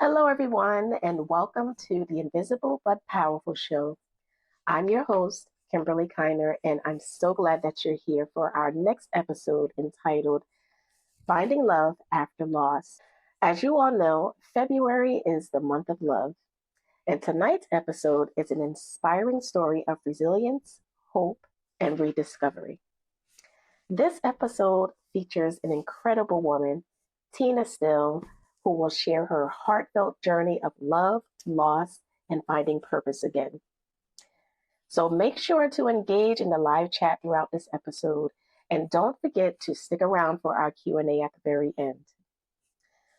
Hello, everyone, and welcome to the Invisible but Powerful Show. I'm your host, Kimberly Kiner, and I'm so glad that you're here for our next episode entitled Finding Love After Loss. As you all know, February is the month of love, and tonight's episode is an inspiring story of resilience, hope, and rediscovery. This episode features an incredible woman, Tina Still, who will share her heartfelt journey of love, loss, and finding purpose again. So make sure to engage in the live chat throughout this episode, and don't forget to stick around for our Q&A at the very end.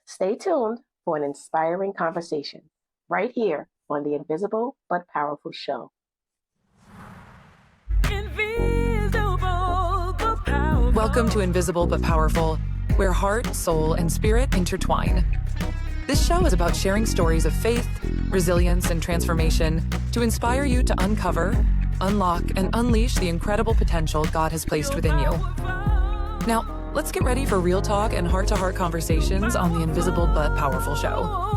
Stay tuned for an inspiring conversation right here on the Invisible but Powerful Show. Welcome to Invisible but Powerful, where heart, soul, and spirit intertwine. This show is about sharing stories of faith, resilience, and transformation to inspire you to uncover, unlock, and unleash the incredible potential God has placed within you. Now, let's get ready for real talk and heart-to-heart conversations on the Invisible but Powerful Show.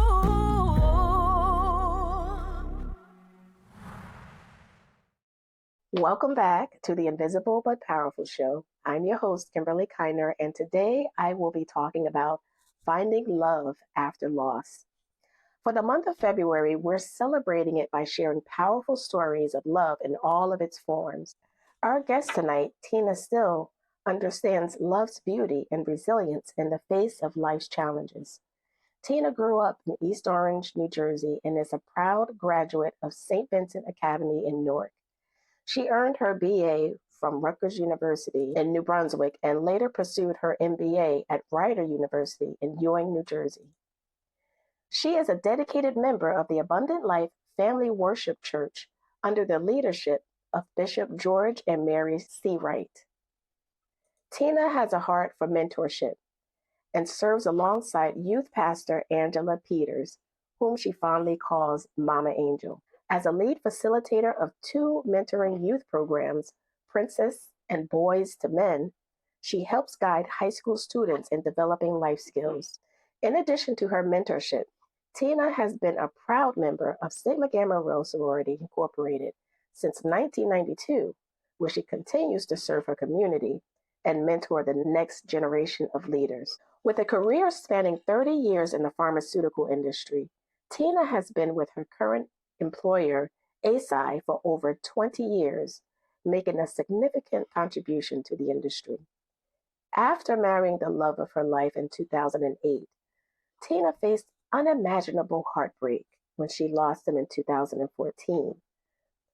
Welcome back to the Invisible but Powerful Show. I'm your host, Kimberly Kiner, and today I will be talking about finding love after loss. For the month of February, we're celebrating it by sharing powerful stories of love in all of its forms. Our guest tonight, Tina Still, understands love's beauty and resilience in the face of life's challenges. Tina grew up in East Orange, New Jersey, and is a proud graduate of St. Vincent Academy in Newark. She earned her BA from Rutgers University in New Brunswick and later pursued her MBA at Rider University in Ewing, New Jersey. She is a dedicated member of the Abundant Life Family Worship Church under the leadership of Bishop George and Mary C. Wright. Tina has a heart for mentorship and serves alongside youth pastor Angela Peters, whom she fondly calls Mama Angel. As a lead facilitator of two mentoring youth programs, Princess and Boys to Men, she helps guide high school students in developing life skills. In addition to her mentorship, Tina has been a proud member of Sigma Gamma Rho Sorority Incorporated since 1992, where she continues to serve her community and mentor the next generation of leaders. With a career spanning 30 years in the pharmaceutical industry, Tina has been with her current employer, ASI, for over 20 years, making a significant contribution to the industry. After marrying the love of her life in 2008, Tina faced unimaginable heartbreak when she lost him in 2014.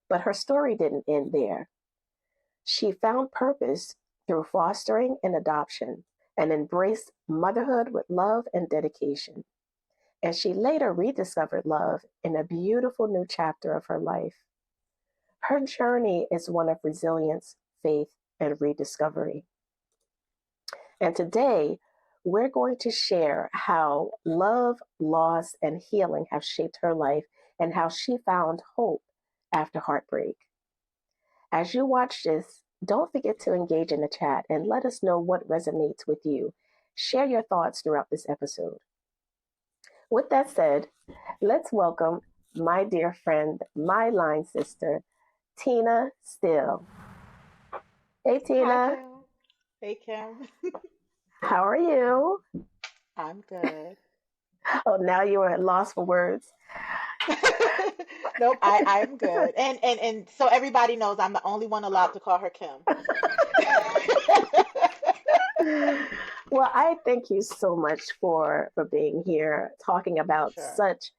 But her story didn't end there. She found purpose through fostering and adoption and embraced motherhood with love and dedication. And she later rediscovered love in a beautiful new chapter of her life. Her journey is one of resilience, faith, and rediscovery. And today, we're going to share how love, loss, and healing have shaped her life and how she found hope after heartbreak. As you watch this, don't forget to engage in the chat and let us know what resonates with you. Share your thoughts throughout this episode. With that said, let's welcome my dear friend, my line sister, Tina Still. Hey, Tina. Hi, Kim. Hey, Kim. How are you? I'm good. Oh, now you are at loss for words. Nope, I'm good. And so everybody knows I'm the only one allowed to call her Kim. Well, I thank you so much for being here, talking about Sure. such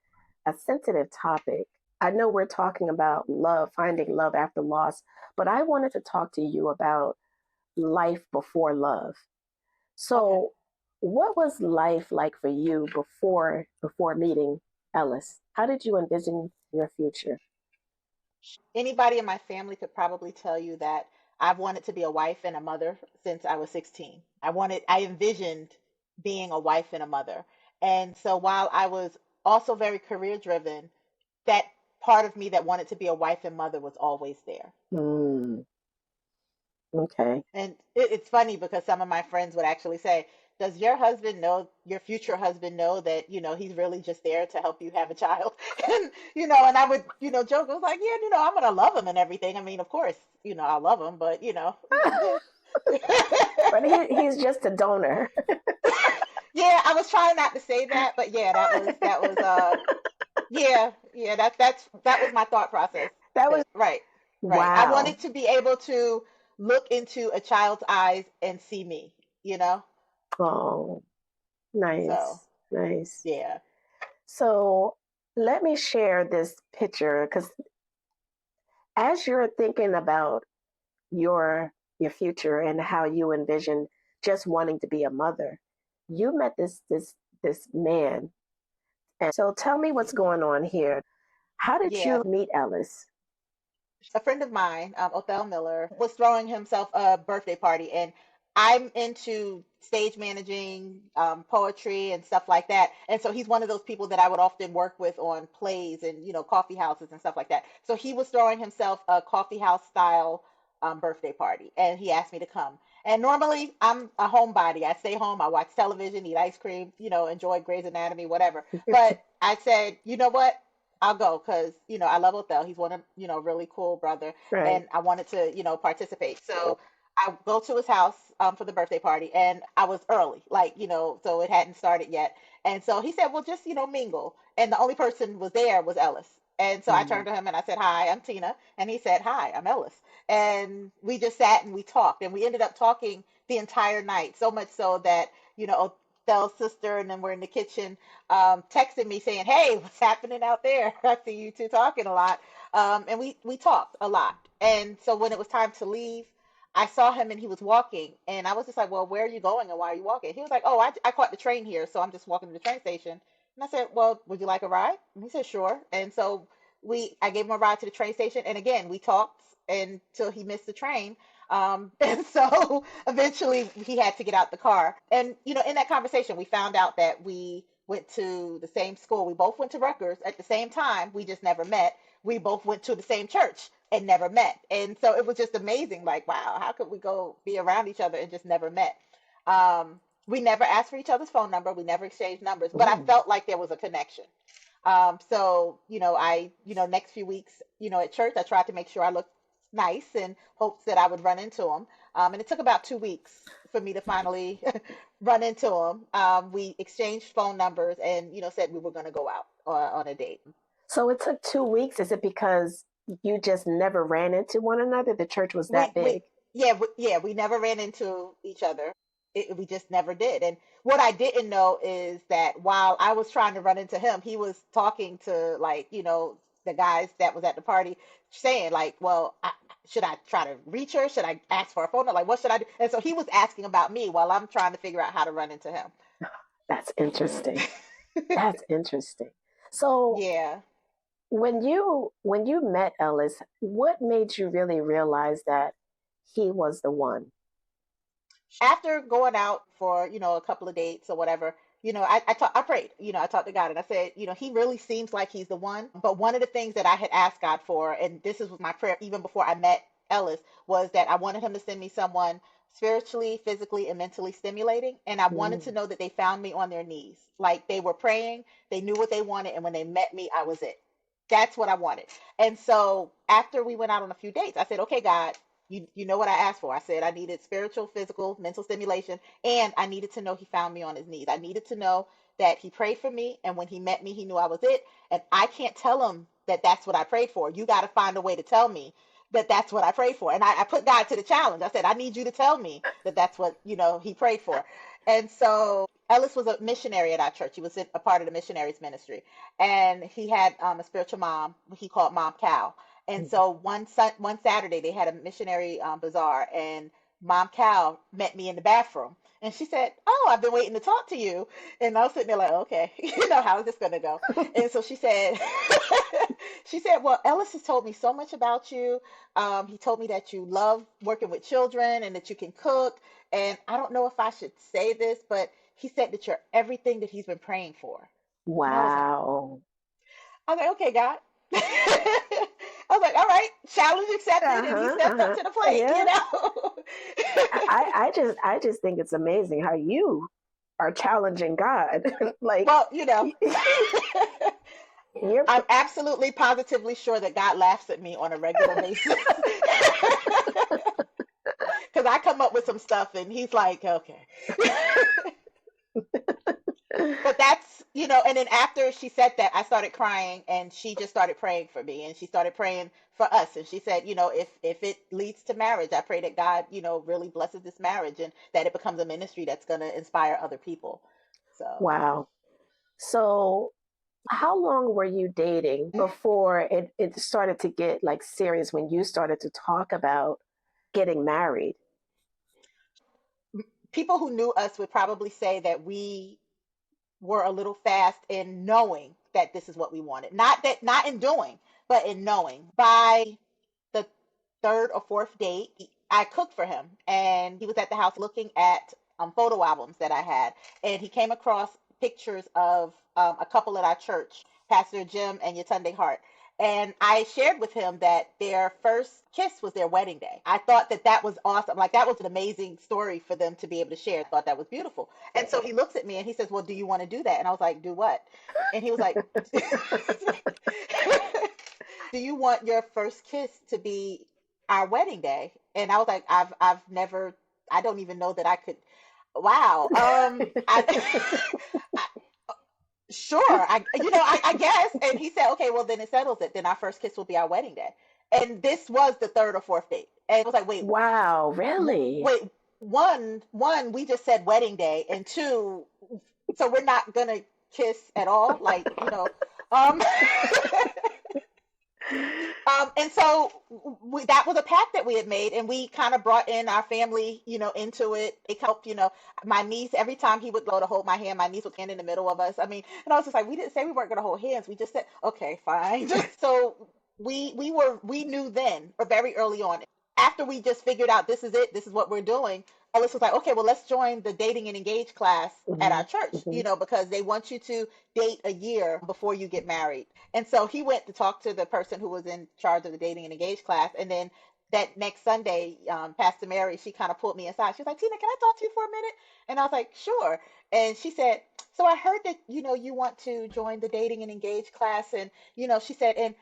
a sensitive topic. I know we're talking about love, finding love after loss, but I wanted to talk to you about life before love. So, what was life like for you before meeting Ellis? How did you envision your future? Anybody in my family could probably tell you that I've wanted to be a wife and a mother since I was 16. I envisioned being a wife and a mother. And so while I was also very career driven, that part of me that wanted to be a wife and mother was always there. Mm, okay. And it's funny because some of my friends would actually say, does your husband know, your future husband know that, he's really just there to help you have a child? And, and I would, joke. I was like, yeah, I'm going to love him and everything. I mean, of course, I love him, but, But he's just a donor. Yeah, I was trying not to say that, but yeah, that was yeah, that was my thought process. That was Right. Right. I wow. wanted to be able to look into a child's eyes and see me, you know? Oh, So, nice, nice. yeah. So let me share this picture because as you're thinking about your future and how you envision just wanting to be a mother, you met this man. And so tell me what's going on here. How did Yeah. you meet Ellis? A friend of mine, Othel Miller, was throwing himself a birthday party, and I'm into stage managing, poetry, and stuff like that. And so he's one of those people that I would often work with on plays and coffee houses and stuff like that. So he was throwing himself a coffee house style birthday party, and he asked me to come. And normally I'm a homebody. I stay home, I watch television, eat ice cream, enjoy Grey's Anatomy, whatever. But I said, you know what? I'll go because I love Othel. He's one of really cool brother, Right. and I wanted to participate. So I go to his house for the birthday party, and I was early, like so it hadn't started yet. And so he said, "Well, just mingle." And the only person was there was Ellis. And so I Mm. turned to him and I said, "Hi, I'm Tina," and he said, "Hi, I'm Ellis." And we just sat and we talked, and we ended up talking the entire night. So much so that Othel's sister, and then we're in the kitchen texted me saying, "Hey, what's happening out there? I see you two talking a lot." And we talked a lot. And so when it was time to leave, I saw him and he was walking, and I was just like, "Well, where are you going and why are you walking?" He was like, "Oh, I caught the train here, so I'm just walking to the train station." And I said, "Well, would you like a ride?" And he said, "Sure." And so I gave him a ride to the train station, and again we talked until he missed the train. And so eventually he had to get out the car. And, in that conversation, we found out that we went to the same school. We both went to Rutgers at the same time. We just never met. We both went to the same church and never met. And so it was just amazing. Like, wow, how could we go be around each other and just never met? We never asked for each other's phone number. We never exchanged numbers, but I Ooh. felt like there was a connection. So, next few weeks, at church, I tried to make sure I looked nice in hopes that I would run into him. And it took about 2 weeks for me to finally run into him. We exchanged phone numbers and, said we were going to go out on a date. So it took 2 weeks. Is it because you just never ran into one another? The church was that We big? yeah, we never ran into each other. We just never did. And what I didn't know is that while I was trying to run into him, he was talking to, like, the guys that was at the party, saying like, "Well, should I try to reach her? Should I ask for a phone number? Like, what should I do?" And so he was asking about me while I'm trying to figure out how to run into him. That's interesting. That's interesting. So Yeah. when you met Ellis, what made you really realize that he was the one? After going out for a couple of dates or whatever, I prayed. I talked to God and I said, he really seems like he's the one. But one of the things that I had asked God for, and this was my prayer even before I met Ellis, was that I wanted him to send me someone spiritually, physically, and mentally stimulating. And I wanted to Mm. know that they found me on their knees, like they were praying, they knew what they wanted, and when they met me, I was it. That's what I wanted. And so after we went out on a few dates, I said, "Okay, God, you know what I asked for." I said I needed spiritual, physical, mental stimulation, and I needed to know he found me on his knees. I needed to know that he prayed for me, and when he met me, he knew I was it. And I can't tell him that that's what I prayed for. You got to find a way to tell me that that's what I prayed for. And I put God to the challenge. I said, I need you to tell me that that's what he prayed for. And so Ellis was a missionary at our church. He was a part of the missionaries ministry, and he had a spiritual mom he called Mom Cal. And Mm. so one Saturday they had a missionary bazaar, and Mom Cal met me in the bathroom, and she said, "Oh, I've been waiting to talk to you." And I was sitting there like, "Okay, how is this going to go?" And so she said, she said, "Well, Ellis has told me so much about you. He told me that you love working with children and that you can cook. And I don't know if I should say this, but he said that you're everything that he's been praying for." And Wow. I was like, "Okay, God." I was like, "All right, challenge accepted," and he Uh-huh. stepped up Uh-huh. to the plate, Yeah. I just think it's amazing how you are challenging God. Like, Well, you're, I'm absolutely positively sure that God laughs at me on a regular basis. Because I come up with some stuff and he's like, okay. But that's, and then after she said that, I started crying and she just started praying for me and she started praying for us. And she said, if it leads to marriage, I pray that God, really blesses this marriage and that it becomes a ministry that's going to inspire other people. So, wow. So, how long were you dating before it started to get like serious when you started to talk about getting married? people who knew us would probably say that we were a little fast in knowing that this is what we wanted. Not in doing, but in knowing. By the third or fourth date, I cooked for him, and he was at the house looking at photo albums that I had, and he came across pictures of a couple at our church, Pastor Jim and Yatunde Hart. And I shared with him that their first kiss was their wedding day. I thought that that was awesome. Like, that was an amazing story for them to be able to share. I thought that was beautiful. And so he looks at me and he says, well, do you want to do that? And I was like, do what? And he was like, do you want your first kiss to be our wedding day? And I was like, I've never, I don't even know that I could. Wow. I sure. I guess. And he said, okay, well then it settles it. Then our first kiss will be our wedding day. And this was the third or fourth date. And I was like, wait, Wow, really? wait, one, we just said wedding day, and two, so we're not gonna kiss at all, like, um, and so that was a pact that we had made, and we kind of brought in our family, into it. It helped, my niece, every time he would go to hold my hand, my niece would stand in the middle of us. I mean, and I was just like, we didn't say we weren't going to hold hands. We just said, okay, fine. So we knew then, or very early on, after we just figured out this is it, this is what we're doing. Alice was like, okay, well, let's join the dating and engage class at Hmm. our church, Hmm. because they want you to date a year before you get married. And so he went to talk to the person who was in charge of the dating and engage class. And then that next Sunday, Pastor Mary, she kind of pulled me aside. She was like, Tina, can I talk to you for a minute? And I was like, sure. And she said, so I heard that, you want to join the dating and engage class. And, she said, and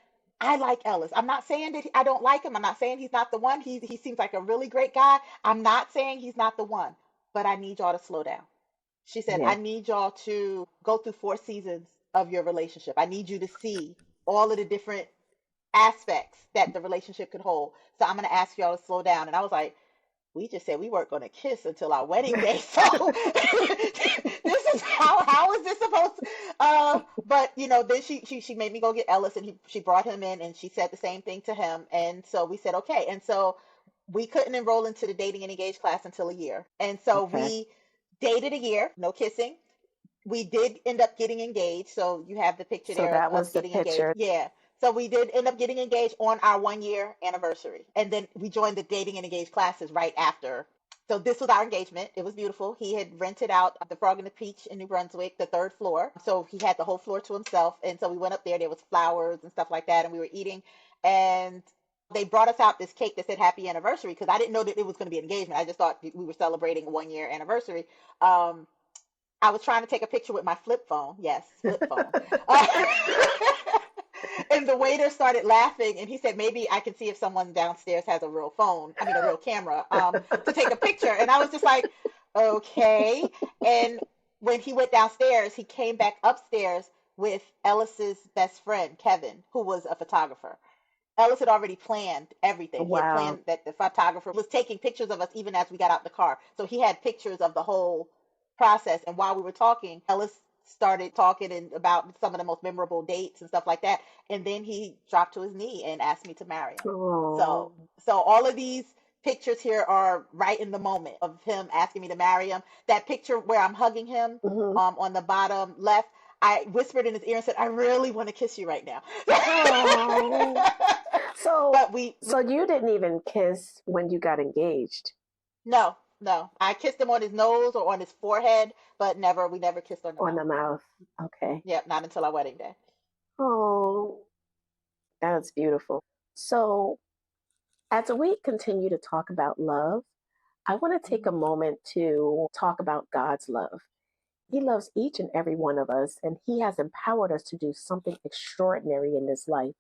I like Ellis. I'm not saying that I don't like him. I'm not saying he's not the one. He seems like a really great guy. I'm not saying he's not the one, but I need y'all to slow down. She said, Yeah. I need y'all to go through 4 seasons of your relationship. I need you to see all of the different aspects that the relationship could hold. So I'm going to ask y'all to slow down. And I was like, we just said we weren't going to kiss until our wedding day. So this is how is this supposed to, but then she made me go get Ellis, and she brought him in and she said the same thing to him. And so we said, okay. And so we couldn't enroll into the dating and engage class until a year. And so Okay. we dated a year, no kissing. We did end up getting engaged. So you have the picture So there of that us was the getting engaged. picture. Yeah. So we did end up getting engaged on our 1 year anniversary. And then we joined the dating and engaged classes right after. So this was our engagement. It was beautiful. He had rented out the Frog and the Peach in New Brunswick, the third floor. So he had the whole floor to himself. And so we went up there. There was flowers and stuff like that. And we were eating. And they brought us out this cake that said happy anniversary, because I didn't know that it was going to be an engagement. I just thought we were celebrating a 1 year anniversary. I was trying to take a picture with my flip phone. Yes, flip phone. Uh, and the waiter started laughing, and he said, maybe I can see if someone downstairs has a real phone, I mean, a real camera, to take a picture. And I was just like, okay. And when he went downstairs, he came back upstairs with Ellis's best friend, Kevin, who was a photographer. Ellis had already planned everything. He had Wow. planned that the photographer was taking pictures of us even as we got out the car. So he had pictures of the whole process. And while we were talking, Ellis started talking and about some of the most memorable dates and stuff like that. And then he dropped to his knee and asked me to marry him. Oh. So all of these pictures here are right in the moment of him asking me to marry him. That picture where I'm hugging him, Hmm. on the bottom left, I whispered in his ear and said, I really want to kiss you right now. Oh. So, But we so you didn't even kiss when you got engaged no, no. I kissed him on his nose or on his forehead, but we never kissed on the on the mouth. mouth. Okay. Yep, not until our wedding day. Oh, that's beautiful. So, as we continue to talk about love, I want to take a Mhm. moment to talk about God's love. He loves each and every one of us, and He has empowered us to do something extraordinary in this life.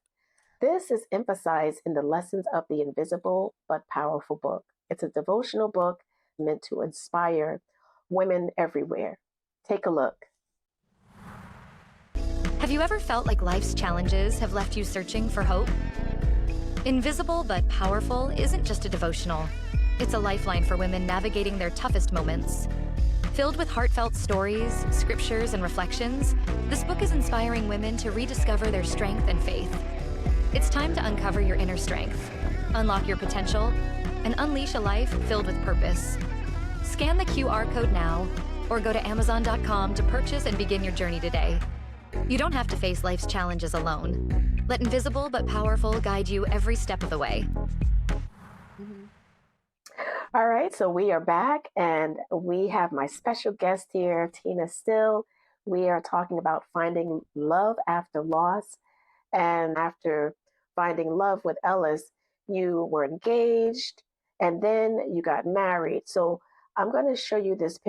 This is emphasized in the Lessons of the Invisible but Powerful book. It's a devotional book meant to inspire women everywhere. Take a look. Have you ever felt like life's challenges have left you searching for hope? Invisible but Powerful isn't just a devotional. It's a lifeline for women navigating their toughest moments. Filled with heartfelt stories, scriptures, and reflections, this book is inspiring women to rediscover their strength and faith. It's time to uncover your inner strength, unlock your potential, and unleash a life filled with purpose. Scan the QR code now, or go to Amazon.com to purchase and begin your journey today. You don't have to face life's challenges alone. Let Invisible but Powerful guide you every step of the way. All right, so we are back, and we have my special guest here, Tina Still. We are talking about finding love after loss. And after finding love with Ellis, you were engaged, and then you got married. So I'm going to show you this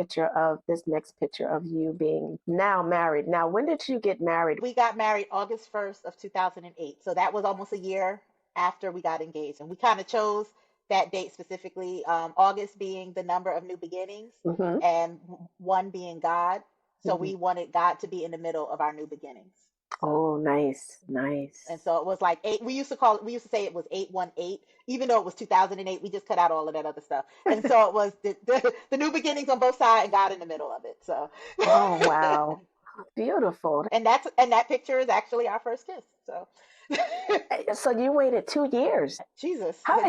next picture of you being now married. Now, when did you get married? We got married August 1st of 2008. So that was almost a year after we got engaged. And we kind of chose that date specifically, August being the number of new beginnings and one being God. So we wanted God to be in the middle of our new beginnings. Oh, nice. And so it was like eight. We used to say it was 818, even though it was 2008. We just cut out all of that other stuff. And so it was the new beginnings on both sides and God in the middle of it. So. Oh, wow. Beautiful. And that picture is actually our first kiss. So. So you waited 2 years. Jesus. How were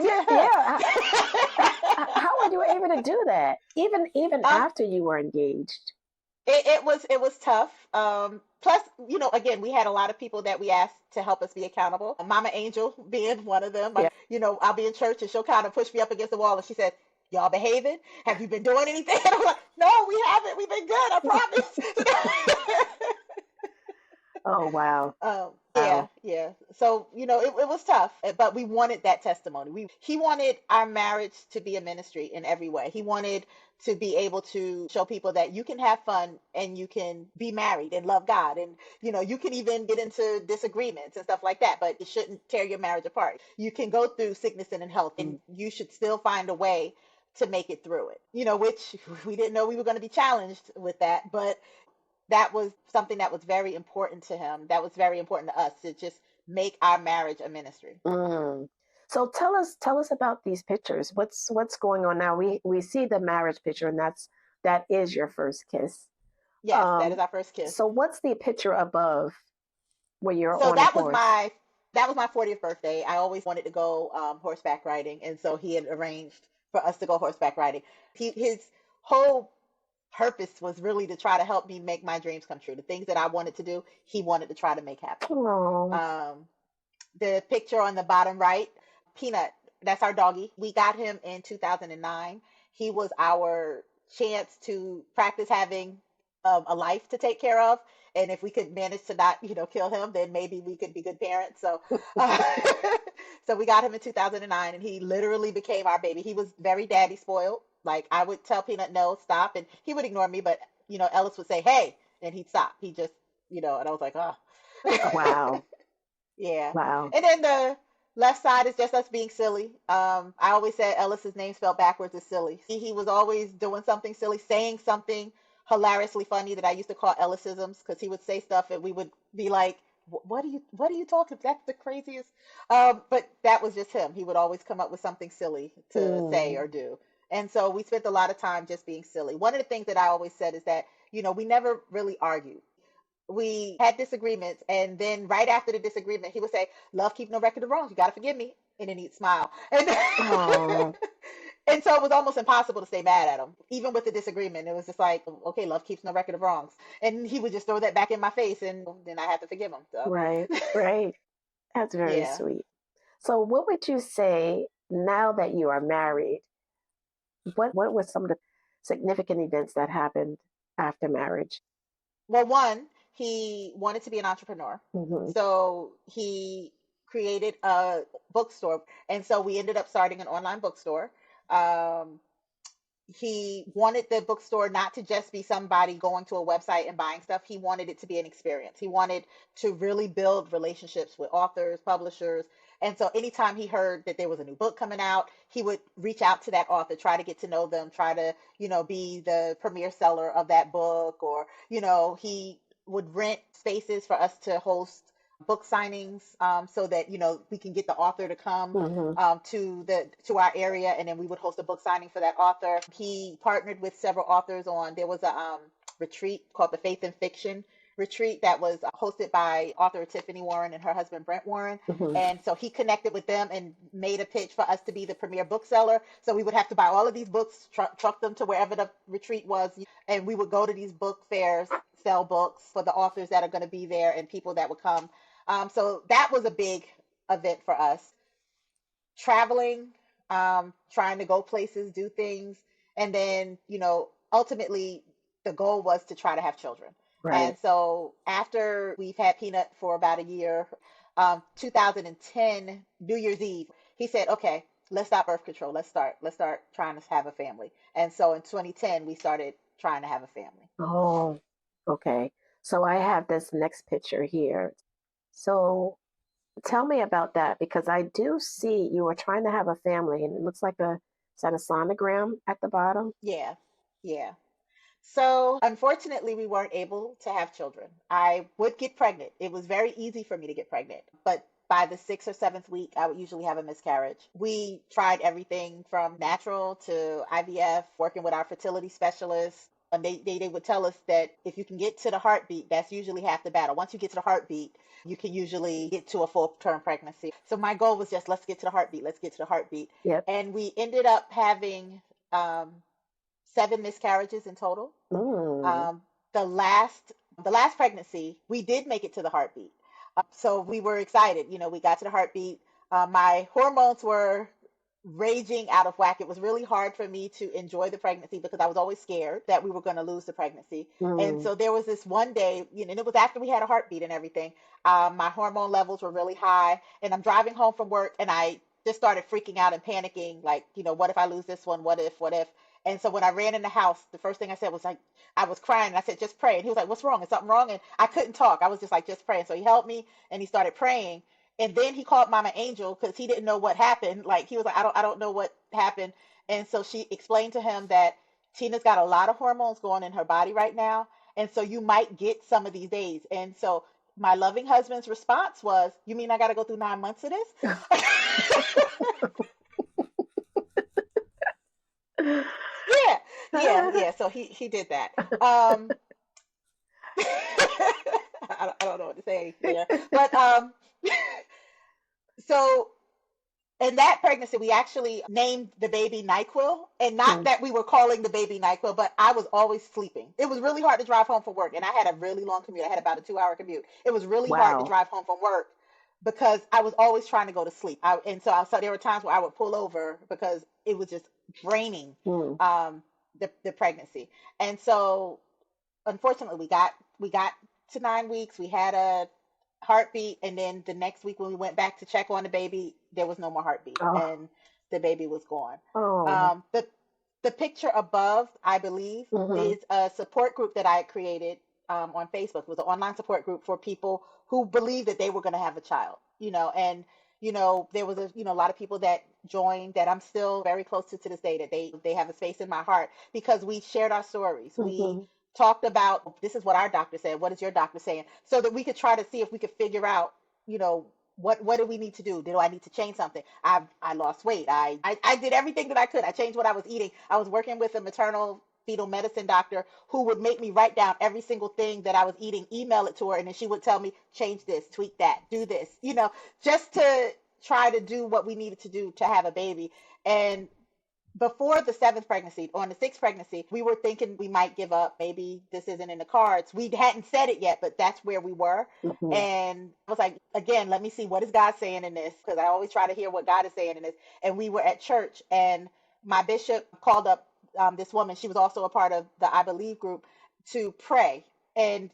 you able to do that? Even after you were engaged? It was tough. Plus, again, we had a lot of people that we asked to help us be accountable. Mama Angel being one of them. Yeah. I'll be in church and she'll kind of push me up against the wall and she said, "Y'all behaving? Have you been doing anything?" And I'm like, "No, we haven't. We've been good. I promise." Oh, wow. Yeah. So, it was tough, but we wanted that testimony. He wanted our marriage to be a ministry in every way. He wanted to be able to show people that you can have fun and you can be married and love God. And, you can even get into disagreements and stuff like that, but it shouldn't tear your marriage apart. You can go through sickness and in health, and you should still find a way to make it through it, which we didn't know we were going to be challenged with that, but that was something that was very important to him. That was very important to us, to just make our marriage a ministry. So tell us about these pictures. What's going on now? We see the marriage picture, and that is your first kiss. Yes, that is our first kiss. So what's the picture above where you're on a horse? That was my 40th birthday. I always wanted to go horseback riding, and so he had arranged for us to go horseback riding. His whole purpose was really to try to help me make my dreams come true. The things that I wanted to do, he wanted to try to make happen. The picture on the bottom right, Peanut, that's our doggy. We got him in 2009. He was our chance to practice having a life to take care of. And if we could manage to not, kill him, then maybe we could be good parents. So, so we got him in 2009, and he literally became our baby. He was very daddy spoiled. Like, I would tell Peanut, no, stop. And he would ignore me, but, Ellis would say, hey, and he'd stop. He just, and I was like, oh. Wow. Yeah. Wow. And then the left side is just us being silly. I always said Ellis's name spelled backwards is silly. He was always doing something silly, saying something hilariously funny that I used to call Ellisisms, because he would say stuff and we would be like, what are you talking? That's the craziest. But that was just him. He would always come up with something silly to say or do. And so we spent a lot of time just being silly. One of the things that I always said is that, we never really argued. We had disagreements, and then right after the disagreement, he would say, "Love keeps no record of wrongs. You got to forgive me." And then he'd smile. And, and so it was almost impossible to stay mad at him. Even with the disagreement, it was just like, okay, love keeps no record of wrongs. And he would just throw that back in my face, and then I had to forgive him. So. Right. That's very sweet. So what would you say now that you are married? What were some of the significant events that happened after marriage? Well, one, he wanted to be an entrepreneur. So he created a bookstore. And so we ended up starting an online bookstore. he wanted the bookstore not to just be somebody going to a website and buying stuff. He wanted it to be an experience. He wanted to really build relationships with authors, publishers. And so anytime he heard that there was a new book coming out, he would reach out to that author, try to get to know them, try to, be the premier seller of that book. Or, he would rent spaces for us to host book signings, so that, we can get the author to come Mm-hmm. to our area, and then we would host a book signing for that author. He partnered with several authors on. There was a retreat called the Faith and Fiction retreat that was hosted by author Tiffany Warren and her husband Brent Warren. Mm-hmm. And so he connected with them and made a pitch for us to be the premier bookseller. So we would have to buy all of these books, truck them to wherever the retreat was, and we would go to these book fairs, sell books for the authors that are going to be there and people that would come. So that was a big event for us. Traveling, trying to go places, do things. And then, ultimately the goal was to try to have children. Right. And so after we've had Peanut for about a year, 2010, New Year's Eve, he said, okay, let's stop birth control. Let's start trying to have a family. And so in 2010, we started trying to have a family. Oh, okay. So I have this next picture here. So tell me about that because I do see you were trying to have a family and it looks like is that a sonogram at the bottom? Yeah. Yeah. So unfortunately, we weren't able to have children. I would get pregnant. It was very easy for me to get pregnant. But by the sixth or seventh week, I would usually have a miscarriage. We tried everything from natural to IVF, working with our fertility specialists. And they would tell us that if you can get to the heartbeat, that's usually half the battle. Once you get to the heartbeat, you can usually get to a full term pregnancy. So my goal was just let's get to the heartbeat. Let's get to the heartbeat. Yep. And we ended up having 7 miscarriages in total. Mm. The last pregnancy, we did make it to the heartbeat. So we were excited. We got to the heartbeat. My hormones were raging out of whack. It was really hard for me to enjoy the pregnancy because I was always scared that we were going to lose the pregnancy. And Mm. so there was this one day, and it was after we had a heartbeat and everything. My hormone levels were really high, and I'm driving home from work, and I just started freaking out and panicking, like, what if I lose this one? What if? What if? And so when I ran in the house, the first thing I said was like, I was crying. And I said, just pray. And he was like, what's wrong? Is something wrong? And I couldn't talk. I was just like, just pray. And so he helped me and he started praying. And then he called Mama Angel because he didn't know what happened. Like he was like, I don't know what happened. And so she explained to him that Tina's got a lot of hormones going in her body right now. And so you might get some of these days. And so my loving husband's response was, you mean I got to go through 9 months of this? Yeah, yeah. So he did that. I don't know what to say there, but so in that pregnancy, we actually named the baby NyQuil, and not Mm. that we were calling the baby NyQuil, but I was always sleeping. It was really hard to drive home from work, and I had a really long commute. I had about a 2-hour commute. It was really hard to Wow. drive home from work because I was always trying to go to sleep. So there were times where I would pull over because it was just draining, Mm. the pregnancy. And so unfortunately we got to 9 weeks. We had a heartbeat, and then the next week when we went back to check on the baby, there was no more heartbeat, Oh. and the baby was gone. Oh. The picture above, I believe, Mm-hmm. is a support group that I had created on Facebook. It was an online support group for people who believed that they were going to have a child. And there was a lot of people that joined that I'm still very close to this day, that they have a space in my heart because we shared our stories. We Mm-hmm. talked about, this is what our doctor said, what is your doctor saying, so that we could try to see if we could figure out, what do we need to do? Do I need to change something? I lost weight. I did everything that I could. I changed what I was eating. I was working with a maternal fetal medicine doctor who would make me write down every single thing that I was eating, email it to her, and then she would tell me, change this, tweak that, do this, just to try to do what we needed to do to have a baby. And before the 7th pregnancy, on the 6th pregnancy, we were thinking we might give up. Maybe this isn't in the cards. We hadn't said it yet, but that's where we were. Mm-hmm. And I was like, again, let me see, what is God saying in this? Because I always try to hear what God is saying in this. And we were at church, and my bishop called up this woman. She was also a part of the I Believe group, to pray. And,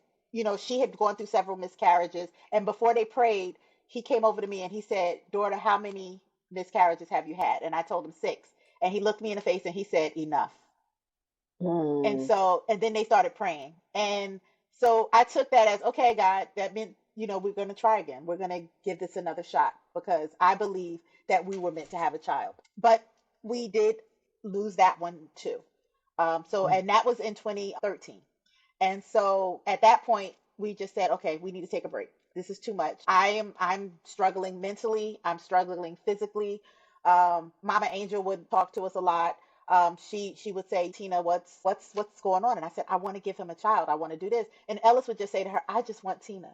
she had gone through several miscarriages. And before they prayed, he came over to me and he said, daughter, how many miscarriages have you had? And I told him 6. And he looked me in the face and he said, enough. And Mm. so, and then they started praying. And so I took that as, okay, God, that meant, we're going to try again. We're going to give this another shot because I believe that we were meant to have a child. But we did lose that one too. And that was in 2013. And so at that point, we just said, okay, we need to take a break. This is too much. I'm struggling mentally. I'm struggling physically. Mama Angel would talk to us a lot. She would say, Tina, what's going on? And I said, I want to give him a child. I want to do this. And Ellis would just say to her, I just want Tina.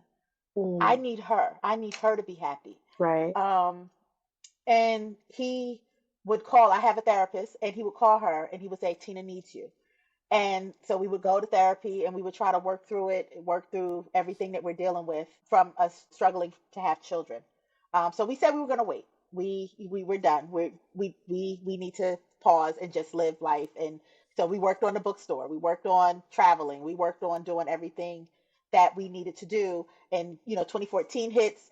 I Mm. need her. I need her to be happy. Right. Um, and he would call. I have a therapist, and he would call her, and he would say, Tina needs you. And so we would go to therapy and we would try to work through it, work through everything that we're dealing with from us struggling to have children. So we said we were going to wait. We were done. We need to pause and just live life. And so we worked on the bookstore. We worked on traveling. We worked on doing everything that we needed to do. And 2014 hits.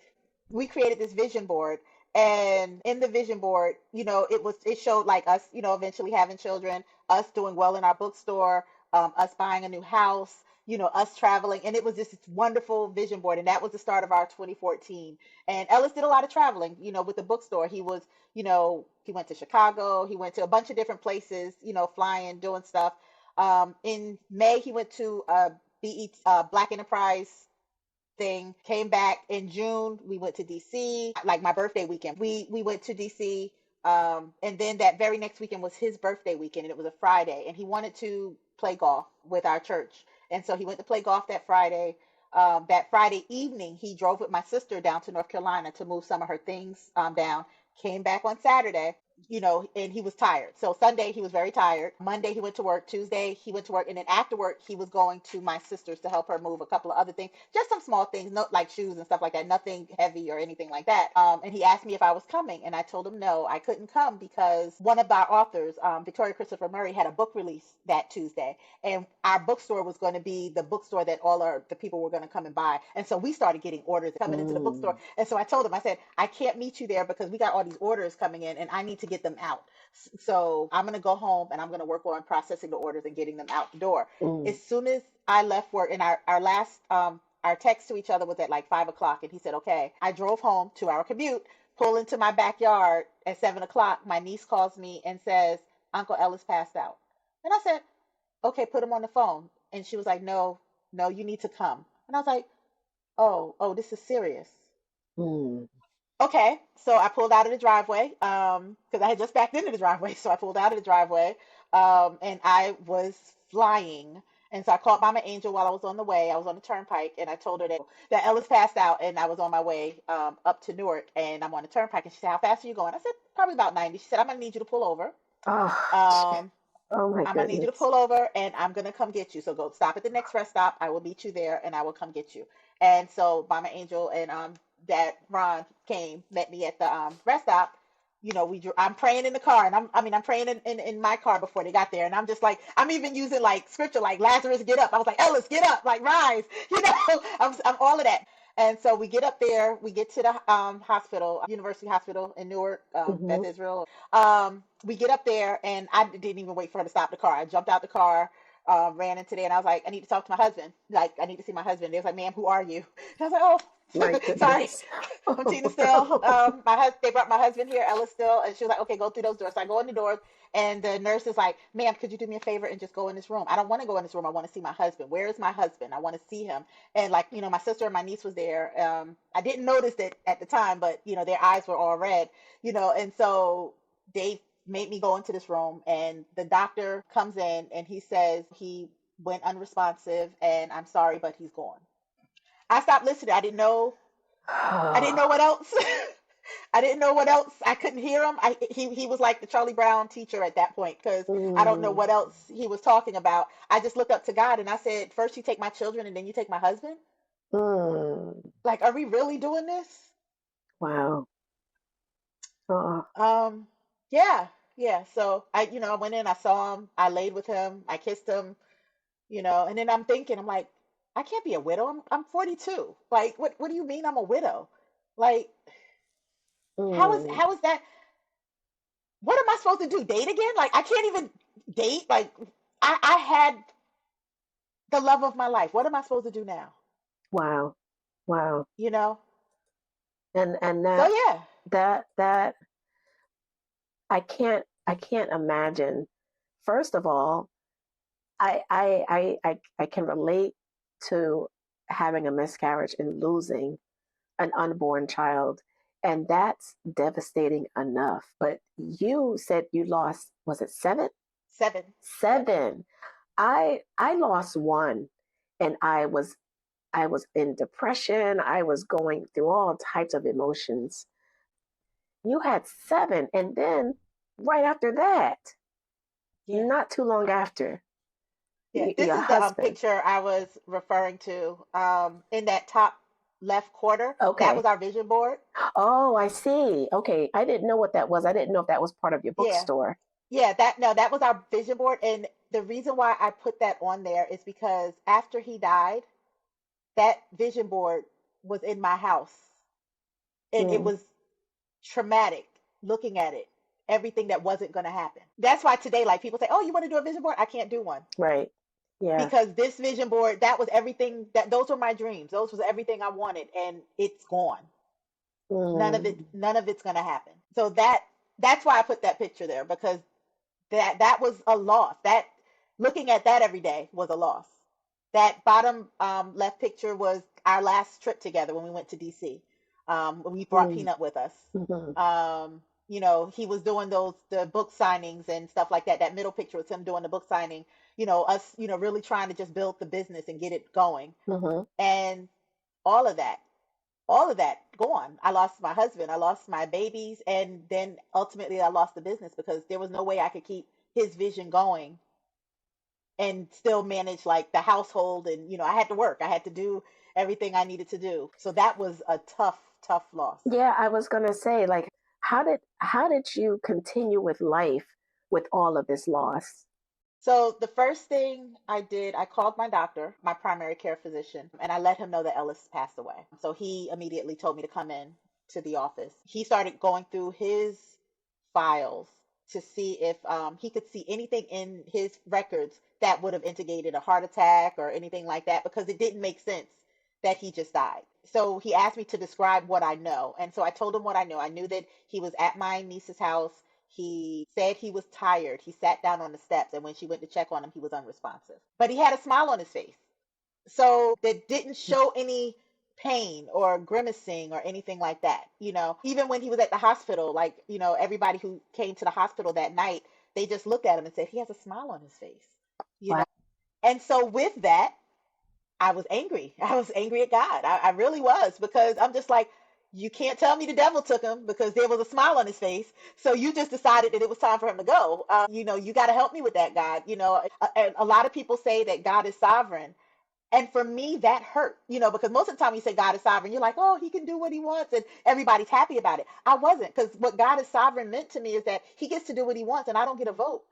We created this vision board, and in the vision board, it showed like us, eventually having children, us doing well in our bookstore, us buying a new house, us traveling. And it was just this wonderful vision board. And that was the start of our 2014. And Ellis did a lot of traveling, with the bookstore. He went to Chicago, he went to a bunch of different places, flying, doing stuff. In May, he went to Black Enterprise thing, came back in June. We went to DC, like my birthday weekend. We went to DC. And then that very next weekend was his birthday weekend, and it was a Friday, and he wanted to play golf with our church. And so he went to play golf that Friday. That Friday evening, he drove with my sister down to North Carolina to move some of her things down. Came back on Saturday, and he was tired. So Sunday, he was very tired. Monday, he went to work. Tuesday, he went to work. And then after work, he was going to my sister's to help her move a couple of other things, just some small things, not like shoes and stuff like that, nothing heavy or anything like that. And he asked me if I was coming. And I told him no, I couldn't come because one of our authors, Victoria Christopher Murray, had a book release that Tuesday. And our bookstore was going to be the bookstore that all the people were going to come and buy. And so we started getting orders coming into the bookstore. Mm. And so I told him, I said, I can't meet you there because we got all these orders coming in and I need to get them out. So I'm going to go home and I'm going to work on processing the orders and getting them out the door. Mm. As soon as I left work, and our last, our text to each other was at like 5 o'clock. And he said, okay. I drove home, 2 hour commute, pull into my backyard at 7 o'clock. My niece calls me and says, Uncle Ellis passed out. And I said, okay, put him on the phone. And she was like, no, you need to come. And I was like, oh, this is serious. Mm. Okay, so I pulled out of the driveway because I had just backed into the driveway. So I pulled out of the driveway and I was flying. And so I called Mama Angel while I was on the way. I was on the turnpike and I told her that Ellis passed out and I was on my way up to Newark and I'm on the turnpike. And she said, how fast are you going? I said, probably about 90. She said, I'm going to need you to pull over. Oh, Um, oh my I'm gonna need you to goodness. pull over and I'm gonna come get you. So go stop at the next rest stop. I will meet you there and I will come get you. And so Mama Angel and Dad Ron came, met me at the rest stop. I'm praying in the car and I'm praying in my car before they got there. And I'm just like, I'm even using like scripture like Lazarus, get up. I was like, Ellis, get up, like rise, I'm all of that. And so we get up there, we get to the hospital, University Hospital in Newark, Hmm. Beth Israel. We get up there and I didn't even wait for her to stop the car. I jumped out the car, ran into there and I was like, I need to talk to my husband. Like, I need to see my husband. They was like, ma'am, who are you? And I was like, My oh, sorry. goodness. I'm Tina Still. They brought my husband here, Ella Still, and she was like, okay, go through those doors. So I go in the doors and the nurse is like, ma'am, could you do me a favor and just go in this room? I don't want to go in this room. I want to see my husband. Where is my husband? I want to see him. And like, my sister and my niece was there. I didn't notice it at the time, but their eyes were all red, and so they made me go into this room and the doctor comes in and he says he went unresponsive and I'm sorry, but he's gone. I stopped listening. I didn't know what else. I didn't know what else. I couldn't hear him. He was like the Charlie Brown teacher at that point because I don't know Mm. what else he was talking about. I just looked up to God and I said, first you take my children and then you take my husband. Mm. Like, are we really doing this? Wow. Oh. Um, yeah, yeah. So I went in, I saw him, I laid with him, I kissed him, and then I'm thinking, I'm like, I can't be a widow. I'm 42. Like, what do you mean I'm a widow? Like, Mm. how is that? What am I supposed to do? Date again? Like, I can't even date. Like, I had the love of my life. What am I supposed to do now? Wow. Wow. You know? And So that yeah. that I can't imagine. First of all, I can relate to having a miscarriage and losing an unborn child, and that's devastating enough. But you said you lost, was it seven? 7. Yep. Seven. I lost one, and I was in depression. I was going through all types of emotions. You had seven, and then right after that, Yeah. not too long after, Yeah. This your is the husband. picture I was referring to. In that top left corner, that Okay. was our vision board. Oh, I see. Okay. I didn't know what that was. I didn't know if that was part of your Yeah. bookstore. Yeah, that no, that was our vision board. And the reason why I put that on there is because after he died, that vision board was in my house. And it Mm, was traumatic looking at it, everything that wasn't going to happen. That's why today, like people say, oh, you want to do a vision board? I can't do one right. Yeah. because this vision board, that was everything that those were my dreams. Those was everything I wanted, and it's gone. Mm, None of it's going to happen. So that's why I put that picture there because that was a loss. That looking at that every day was a loss. That bottom left picture was our last trip together when we went to DC. We brought mm, Peanut with us. mhm, He was doing the book signings and stuff like that. That middle picture was him doing the book signing. Us, really trying to just build the business and get it going. mhm. And all of that, all of that gone. I lost my husband, I lost my babies, and then ultimately I lost the business because there was no way I could keep his vision going and still manage like the household. And I had to work, I had to do everything I needed to do. So that was a tough loss. Yeah, I was gonna say, like, how did you continue with life with all of this loss? So the first thing I did, I called my doctor, my primary care physician, and I let him know that Ellis passed away. So he immediately told me to come in to the office. He started going through his files to see if he could see anything in his records that would have indicated a heart attack or anything like that because it didn't make sense that he just died. So he asked me to describe what I know. And so I told him what I knew. I knew that he was at my niece's house. He said he was tired. He sat down on the steps, and when she went to check on him, he was unresponsive. But he had a smile on his face. So that didn't show any pain or grimacing or anything like that. Even when he was at the hospital, like, everybody who came to the hospital that night, they just looked at him and said, he has a smile on his face, you Wow. know? And so with that, I was angry. I was angry at God. I really was because I'm just like, you can't tell me the devil took him because there was a smile on his face. So you just decided that it was time for him to go. You got to help me with that, God. And a lot of people say that God is sovereign. And for me, that hurt, because most of the time you say God is sovereign, you're like, oh, he can do what he wants and everybody's happy about it. I wasn't, because what God is sovereign meant to me is that he gets to do what he wants and I don't get a vote.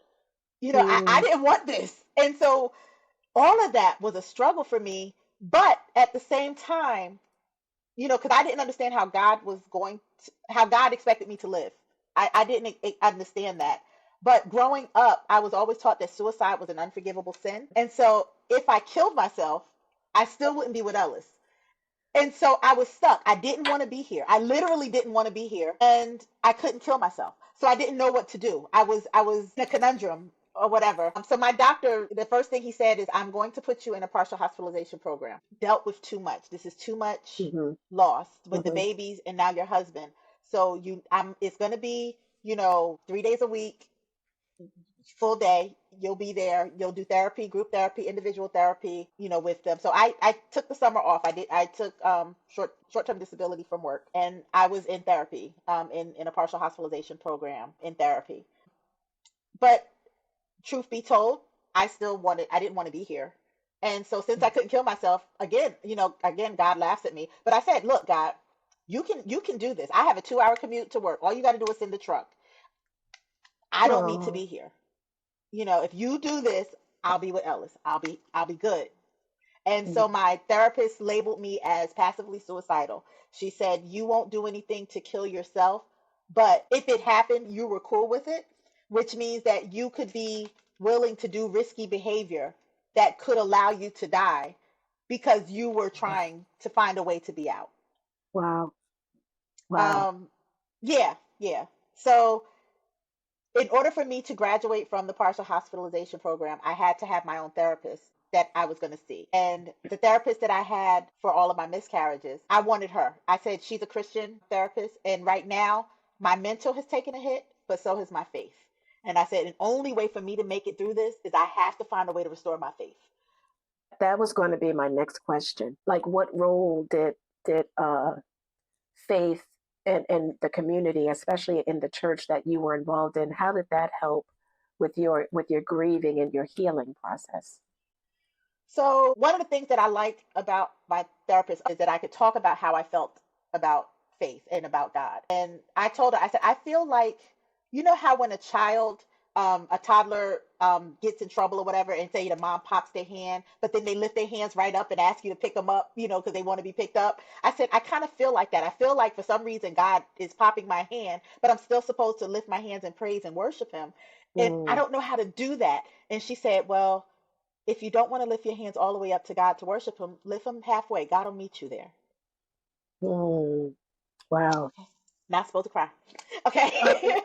I Mm, didn't want this. And so all of that was a struggle for me. But at the same time, because I didn't understand how how God expected me to live. I didn't understand that. But growing up, I was always taught that suicide was an unforgivable sin. And so if I killed myself, I still wouldn't be with Ellis. And so I was stuck. I didn't want to be here. I literally didn't want to be here. And I couldn't kill myself. So I didn't know what to do. I was in a conundrum or whatever. So my doctor, the first thing he said is, I'm going to put you in a partial hospitalization program. Dealt with too much. This is too much mhm, loss with the mhm. babies and now your husband. So it's going to be, 3 days a week, full day. You'll be there. You'll do therapy, group therapy, individual therapy, with them. So I took the summer off. I took short-term disability from work, and I was in therapy, in a partial hospitalization program in therapy. But truth be told, I didn't want to be here. And so since I couldn't kill myself, again, God laughs at me. But I said, look, God, you can do this. I have a 2-hour commute to work. All you got to do is send the truck. I don't need to Oh, be here. If you do this, I'll be with Ellis. I'll be good. And mm, so my therapist labeled me as passively suicidal. She said, you won't do anything to kill yourself, but if it happened, you were cool with it, which means that you could be willing to do risky behavior that could allow you to die because you were trying to find a way to be out. Wow. Wow. Um, yeah, yeah. So in order for me to graduate from the partial hospitalization program, I had to have my own therapist that I was going to see. And the therapist that I had for all of my miscarriages, I wanted her. I said, she's a Christian therapist. And right now, my mental has taken a hit, but so has my faith. And I said, the only way for me to make it through this is I have to find a way to restore my faith. That was going to be my next question. Like, what role did faith and the community, especially in the church that you were involved in, how did that help with your grieving and your healing process? So one of the things that I liked about my therapist is that I could talk about how I felt about faith and about God. And I told her, I said, I feel like, you know how when a toddler gets in trouble or whatever, and say the mom pops their hand, but then they lift their hands right up and ask you to pick them up, because they want to be picked up. I said, I kind of feel like that. I feel like for some reason God is popping my hand, but I'm still supposed to lift my hands in praise and worship him. And I Mm, don't know how to do that. And she said, well, if you don't want to lift your hands all the way up to God to worship him, lift them halfway. God will meet you there. mm, wow. Okay. Not supposed to cry. Okay.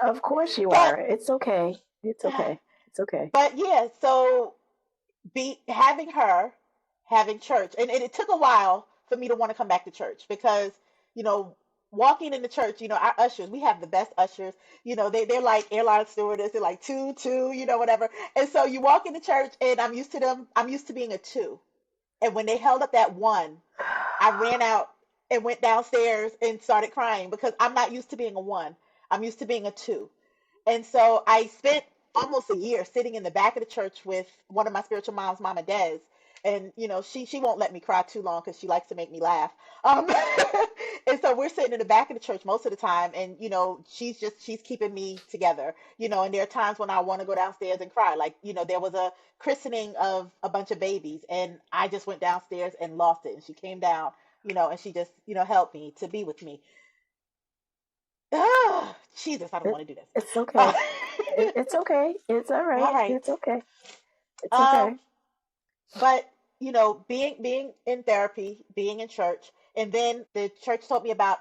Of course you but are. It's okay. It's okay. It's okay. but yeah, so be having her, having church. And it took a while for me to want to come back to church because, you know, walking in the church, our ushers, we have the best ushers, they're like airline stewardess, they're like two, whatever. And so you walk into church and I'm used to being a two. And when they held up that one, I ran out and went downstairs and started crying because I'm not used to being a one. I'm used to being a two. And so I spent almost a year sitting in the back of the church with one of my spiritual moms, Mama Des. And she won't let me cry too long because she likes to make me laugh. Um, and so we're sitting in the back of the church most of the time, and she's keeping me together. And there are times when I want to go downstairs and cry. Like there was a christening of a bunch of babies, and I just went downstairs and lost it. And she came down, and she just helped me to be with me. Ah, Jesus, I don't It, want to do this. it's Uh, okay. It's okay. It's all all right. right. It's okay. It's Um, okay. but being in therapy, being in church, and then the church told me about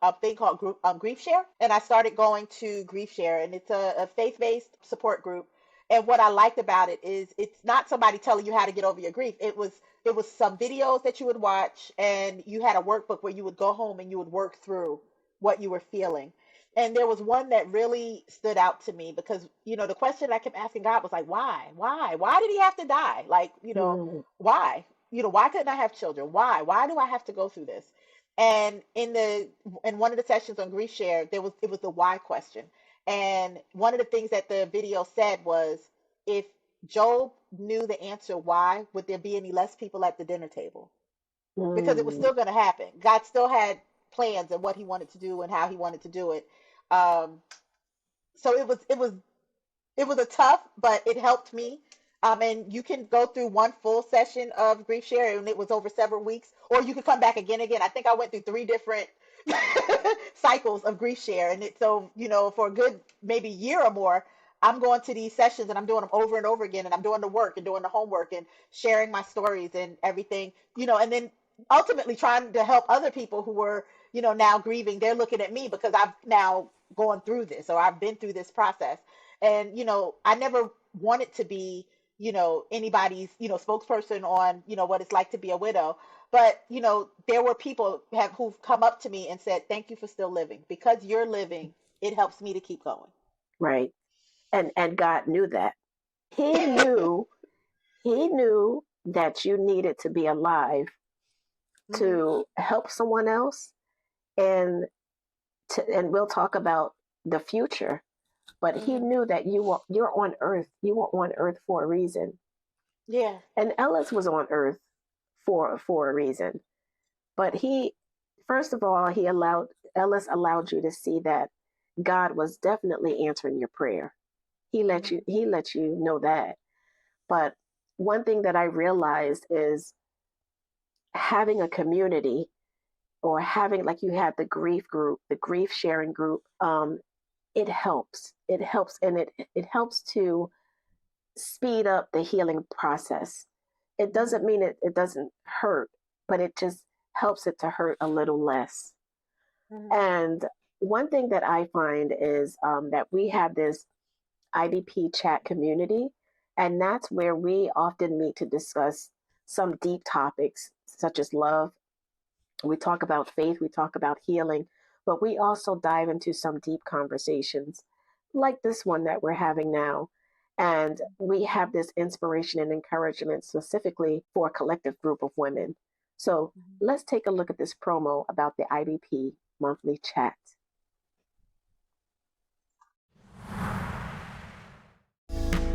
a thing called Grief Share, and I started going to Grief Share, and it's a faith-based support group. And what I liked about it is it's not somebody telling you how to get over your grief. It was some videos that you would watch, and you had a workbook where you would go home and you would work through what you were feeling. And there was one that really stood out to me because, the question I kept asking God was like, why? Why did he have to die? Like, Mm, why? Why couldn't I have children? Why? Why do I have to go through this? And in one of the sessions on Grief Share, it was the why question. And one of the things that the video said was, if Job knew the answer why, would there be any less people at the dinner table? Because it was mm. still going to happen. God still had plans and what he wanted to do and how he wanted to do it. Um, so it was a tough, but it helped me. And you can go through one full session of Grief Share, and it was over several weeks, or you could come back again. I think I went through 3 different cycles of Grief Share, and for a good maybe year or more, I'm going to these sessions and I'm doing them over and over again, and I'm doing the work and doing the homework and sharing my stories and everything, and then ultimately trying to help other people who were, now grieving. They're looking at me because I've now gone through this, or I've been through this process. And, I never wanted to be, anybody's, spokesperson on, what it's like to be a widow. But, there were people who've come up to me and said, thank you for still living. Because you're living, it helps me to keep going. Right. And God knew that. He knew he knew that you needed to be alive Hmm. to help someone else, and and we'll talk about the future, but he Hmm. knew that you're on earth. You were on earth for a reason. Yeah. And Ellis was on earth for a reason. But he, first of all, he allowed Ellis allowed you to see that God was definitely answering your prayer. Hmm. He let you know that. But one thing that I realized is having a community, or having, like, you had the grief group, the grief sharing group, it helps. It helps, and it helps to speed up the healing process. It doesn't mean it doesn't hurt, but it just helps it to hurt a little less. Mhm. And one thing that I find is that we have this IBP chat community, and that's where we often meet to discuss some deep topics such as love. We talk about faith, we talk about healing, but we also dive into some deep conversations like this one that we're having now. And we have this inspiration and encouragement specifically for a collective group of women. So let's take a look at this promo about the IBP monthly chat.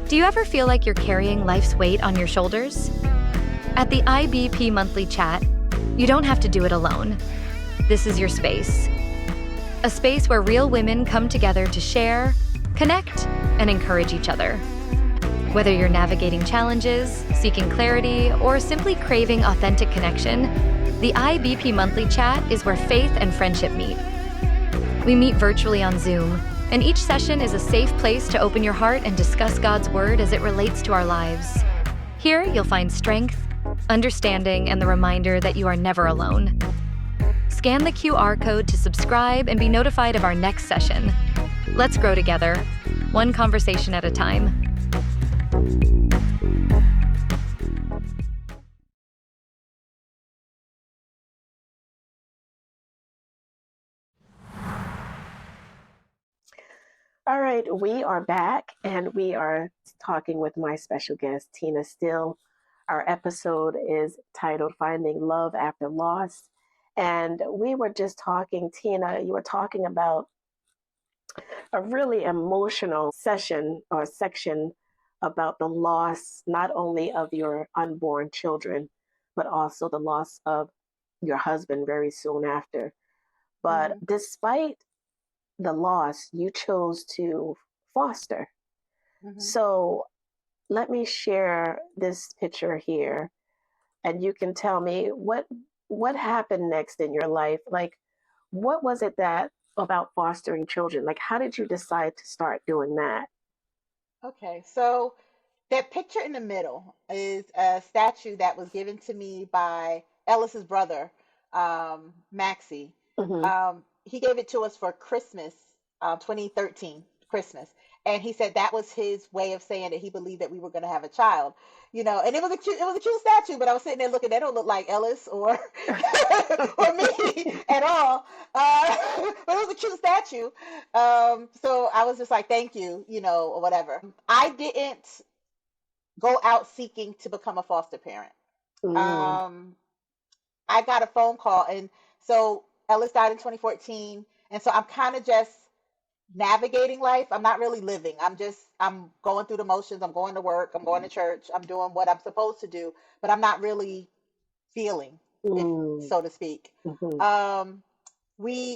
Do you ever feel like you're carrying life's weight on your shoulders? At the IBP monthly chat, you don't have to do it alone. This is your space. A space where real women come together to share, connect, and encourage each other. Whether you're navigating challenges, seeking clarity, or simply craving authentic connection, the IBP monthly chat is where faith and friendship meet. We meet virtually on Zoom, and each session is a safe place to open your heart and discuss God's word as it relates to our lives. Here, you'll find strength, understanding, and the reminder that you are never alone. Scan the QR code to subscribe and be notified of our next session. Let's grow together, one conversation at a time. All right, we are back and we are talking with my special guest, Tina Still. Our episode is titled Finding Love After Loss. And we were just talking, Tina, you were talking about a really emotional session or section about the loss not only of your unborn children, but also the loss of your husband very soon after. But despite the loss, you chose to foster. So let me share this picture here, and you can tell me what happened next in your life. Like, what was it that about fostering children? Like, how did you decide to start doing that? Okay, so that picture in the middle is a statue that was given to me by Ellis's brother, Maxie. Mm-hmm. He gave it to us for Christmas, 2013 Christmas, and he said that was his way of saying that he believed that we were going to have a child. And it was a cute statue, but I was sitting there looking, they don't look like Ellis or or me at all. But it was a cute statue. So I was just like, thank you, or whatever. I didn't go out seeking to become a foster parent. Mm. Um, I got a phone call, and so Ellis died in 2014, and so I'm kind of just navigating life. I'm not really living. I'm going through the motions. I'm going to work. I'm going to church. I'm doing what I'm supposed to do, but I'm not really feeling, if Mm. so to speak. Mm-hmm.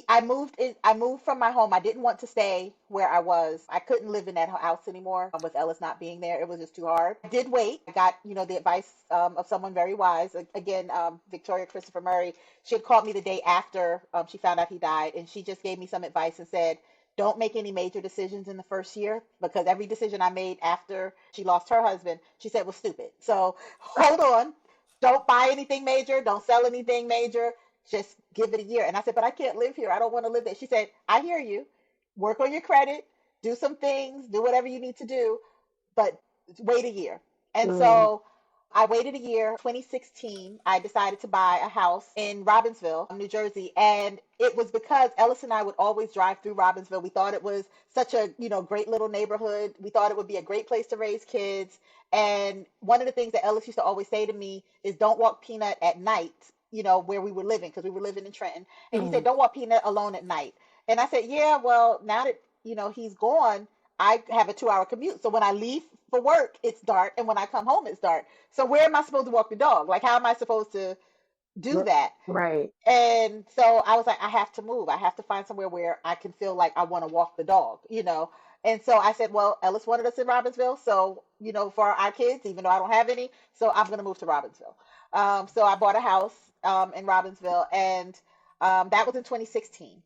I moved from my home. I didn't want to stay where I was. I couldn't live in that house anymore with Ellis not being there. It was just too hard. I did wait. I got, the advice of someone very wise. Again, Victoria Christopher Murray. She had called me the day after she found out he died, and she just gave me some advice and said, don't make any major decisions in the first year, because every decision I made after she lost her husband, she said was stupid. So hold on. Don't buy anything major. Don't sell anything major. Just give it a year. And I said, but I can't live here. I don't want to live there. She said, I hear you. Work on your credit, do some things, do whatever you need to do, but wait a year. And so I waited a year. 2016, I decided to buy a house in Robbinsville, New Jersey. And it was because Ellis and I would always drive through Robbinsville. We thought it was such a, great little neighborhood. We thought it would be a great place to raise kids. And one of the things that Ellis used to always say to me is, don't walk Peanut at night, where we were living, because we were living in Trenton. And he said, don't walk Peanut alone at night. And I said, yeah, well, now that, he's gone, I have a 2-hour commute. So when I leave for work, it's dark. And when I come home, it's dark. So where am I supposed to walk the dog? Like, how am I supposed to do that? Right. And so I was like, I have to move. I have to find somewhere where I can feel like I want to walk the dog, And so I said, well, Ellis wanted us in Robbinsville. So, for our kids, even though I don't have any, so I'm going to move to Robbinsville. So I bought a house in Robbinsville, and that was in 2016.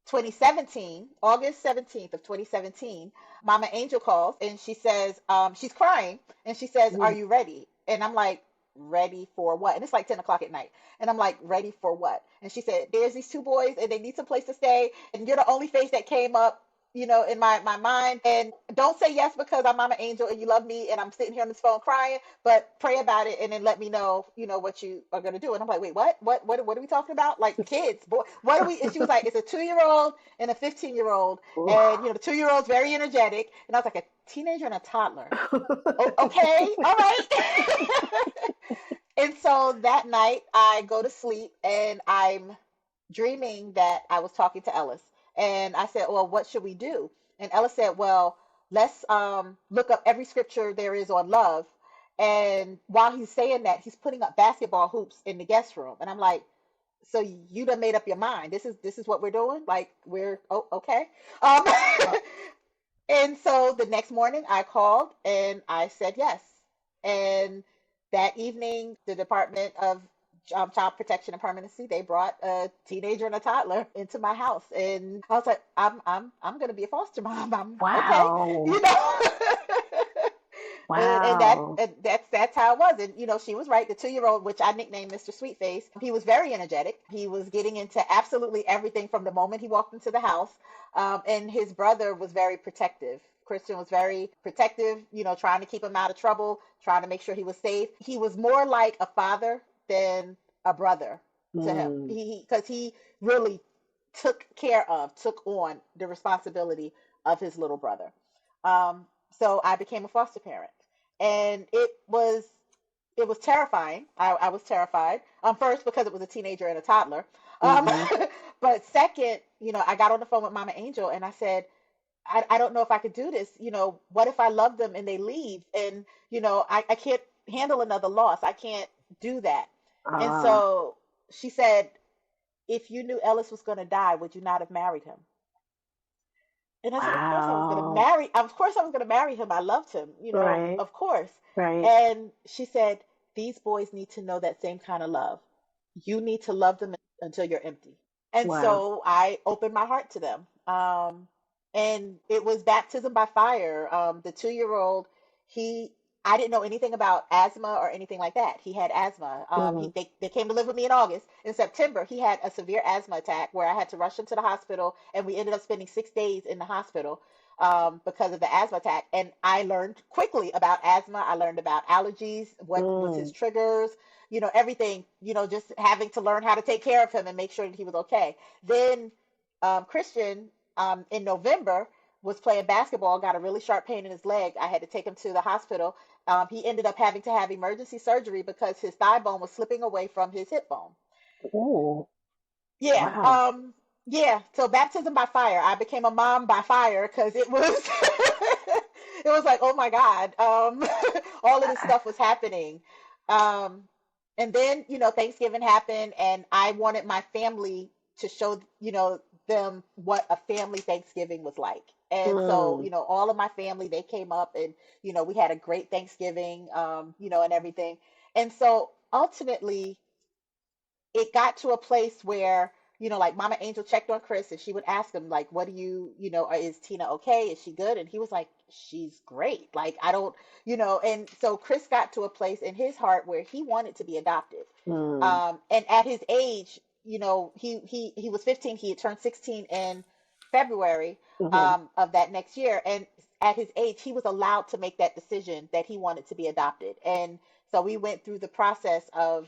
2017, August 17th of 2017, Mama Angel calls and she says, she's crying and she says, "Are Mm. you ready?" And I'm like, "Ready for what?" And it's like 10 o'clock at night. And I'm like, "Ready for what?" And she said, "There's these two boys and they need some place to stay. And you're the only face that came up, in my mind. And don't say yes because I'm Mama Angel and you love me and I'm sitting here on this phone crying, but pray about it and then let me know, what you are going to do." And I'm like, "Wait, what? What are we talking about? Like kids, boy, what are we?" And she was like, "It's a 2-year-old and a 15-year-old. And, the 2-year-old's very energetic." And I was like, "A teenager and a toddler. Oh, okay. All right." And so that night I go to sleep and I'm dreaming that I was talking to Ellis. And I said, "Well, what should we do?" And Ellis said, "Well, let's look up every scripture there is on love." And while he's saying that, he's putting up basketball hoops in the guest room. And I'm like, "So you done made up your mind. This is what we're doing? Like we're okay." Um, and so the next morning I called and I said yes. And that evening, the Department of Child Protection and Permanency, they brought a teenager and a toddler into my house. And I was like, I'm going to be a foster mom. I'm okay. Wow. You know? And Wow. that's how it was. And she was right. The 2-year-old, which I nicknamed Mr. Sweetface, he was very energetic. He was getting into absolutely everything from the moment he walked into the house. And his brother was very protective. Christian was very protective, trying to keep him out of trouble, trying to make sure he was safe. He was more like a father than a brother to him. Mm. Because he really took on the responsibility of his little brother. Um, so I became a foster parent, and it was terrifying. I was terrified. First because it was a teenager and a toddler. Um, Hmm. but second, I got on the phone with Mama Angel and I said, I don't know if I could do this. What if I love them and they leave? And, I can't handle another loss. I can't do that. And Ah. so she said, "If you knew Ellis was going to die, would you not have married him?" And I said, "Of course I was going to Wow. marry. Of course I was going to marry him. I loved him, Right. of course." Right. And she said, "These boys need to know that same kind of love. You need to love them until you're empty." And Wow. so I opened my heart to them. And it was baptism by fire. The 2-year-old, he, I didn't know anything about asthma or anything like that. He had asthma. Hmm. They came to live with me in August. In September, he had a severe asthma attack where I had to rush him to the hospital, and we ended up spending 6 days in the hospital because of the asthma attack. And I learned quickly about asthma. I learned about allergies, what was his Mm. triggers, everything, just having to learn how to take care of him and make sure that he was okay. Then Christian, in November, was playing basketball, got a really sharp pain in his leg. I had to take him to the hospital. He ended up having to have emergency surgery because his thigh bone was slipping away from his hip bone. Ooh. Yeah. Wow. Yeah. So baptism by fire. I became a mom by fire because it was it was like, oh my God. All of this stuff was happening. Um, and then, Thanksgiving happened and I wanted my family to show, them what a family Thanksgiving was like. And so, Mm. all of my family, they came up and, we had a great Thanksgiving, and everything. And so ultimately, it got to a place where, like Mama Angel checked on Chris and she would ask him, like, "What do is Tina okay? Is she good?" And he was like, "She's great. Like, I don't, and so Chris got to a place in his heart where he wanted to be adopted. Mm. And at his age, he was 15. He had turned 16 in February Hmm. of that next year. And at his age, he was allowed to make that decision that he wanted to be adopted. And so we went through the process of,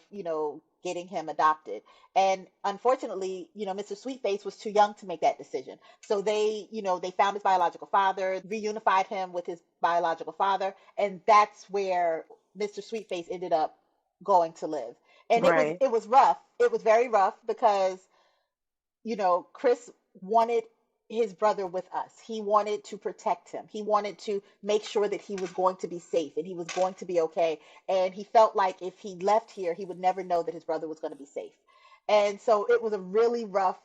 getting him adopted. And unfortunately, Mr. Sweetface was too young to make that decision. So they found his biological father, reunified him with his biological father, and that's where Mr. Sweetface ended up going to live. And it was Right. it was rough. It was very rough because Chris wanted his brother with us. He wanted to protect him. He wanted to make sure that he was going to be safe and he was going to be okay. And he felt like if he left here, he would never know that his brother was going to be safe. And so it was a really rough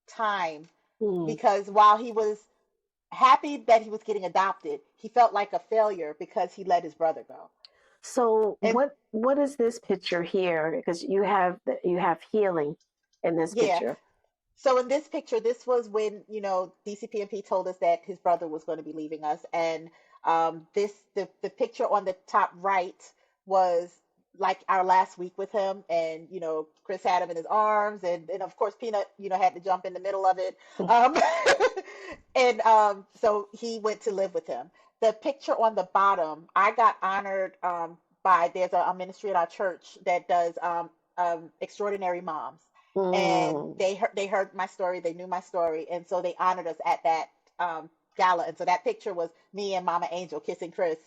time Mm. because while he was happy that he was getting adopted, he felt like a failure because he let his brother go. So And what is this picture here? Because you have healing in this yeah, picture. So in this picture, this was when, DCPMP told us that his brother was going to be leaving us. And the picture on the top right was like our last week with him. And, Chris had him in his arms. And of course, Peanut, had to jump in the middle of it. Um, and so he went to live with him. The picture on the bottom, I got honored there's a ministry at our church that does extraordinary moms, and Mm. they heard my story, they knew my story, and so they honored us at that gala. And so that picture was me and Mama Angel kissing Chris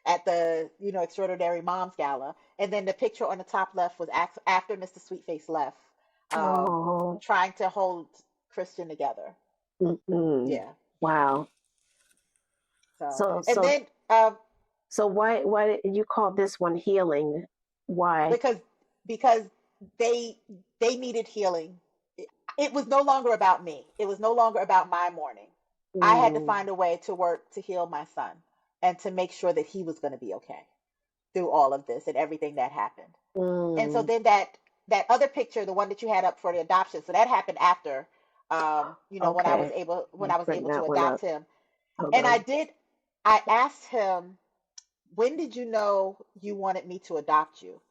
at the extraordinary moms gala. And then the picture on the top left was after Mr. Sweetface left, Oh. trying to hold Christian together. Mm-mm. Yeah. Wow. So So and so then so why did you call this one healing? Why? because because they needed healing. It was no longer about me. It was no longer about my mourning. I had to Mm. find a way to work to heal my son and to make sure that he was going to be okay through all of this and everything that happened. And so Mm. then that other picture, the one that you had up for the adoption, so that happened after, when I was Okay. able when I'll I was bring able to that one adopt up. him. Hold And on. I asked him, when did you know you wanted me to adopt you?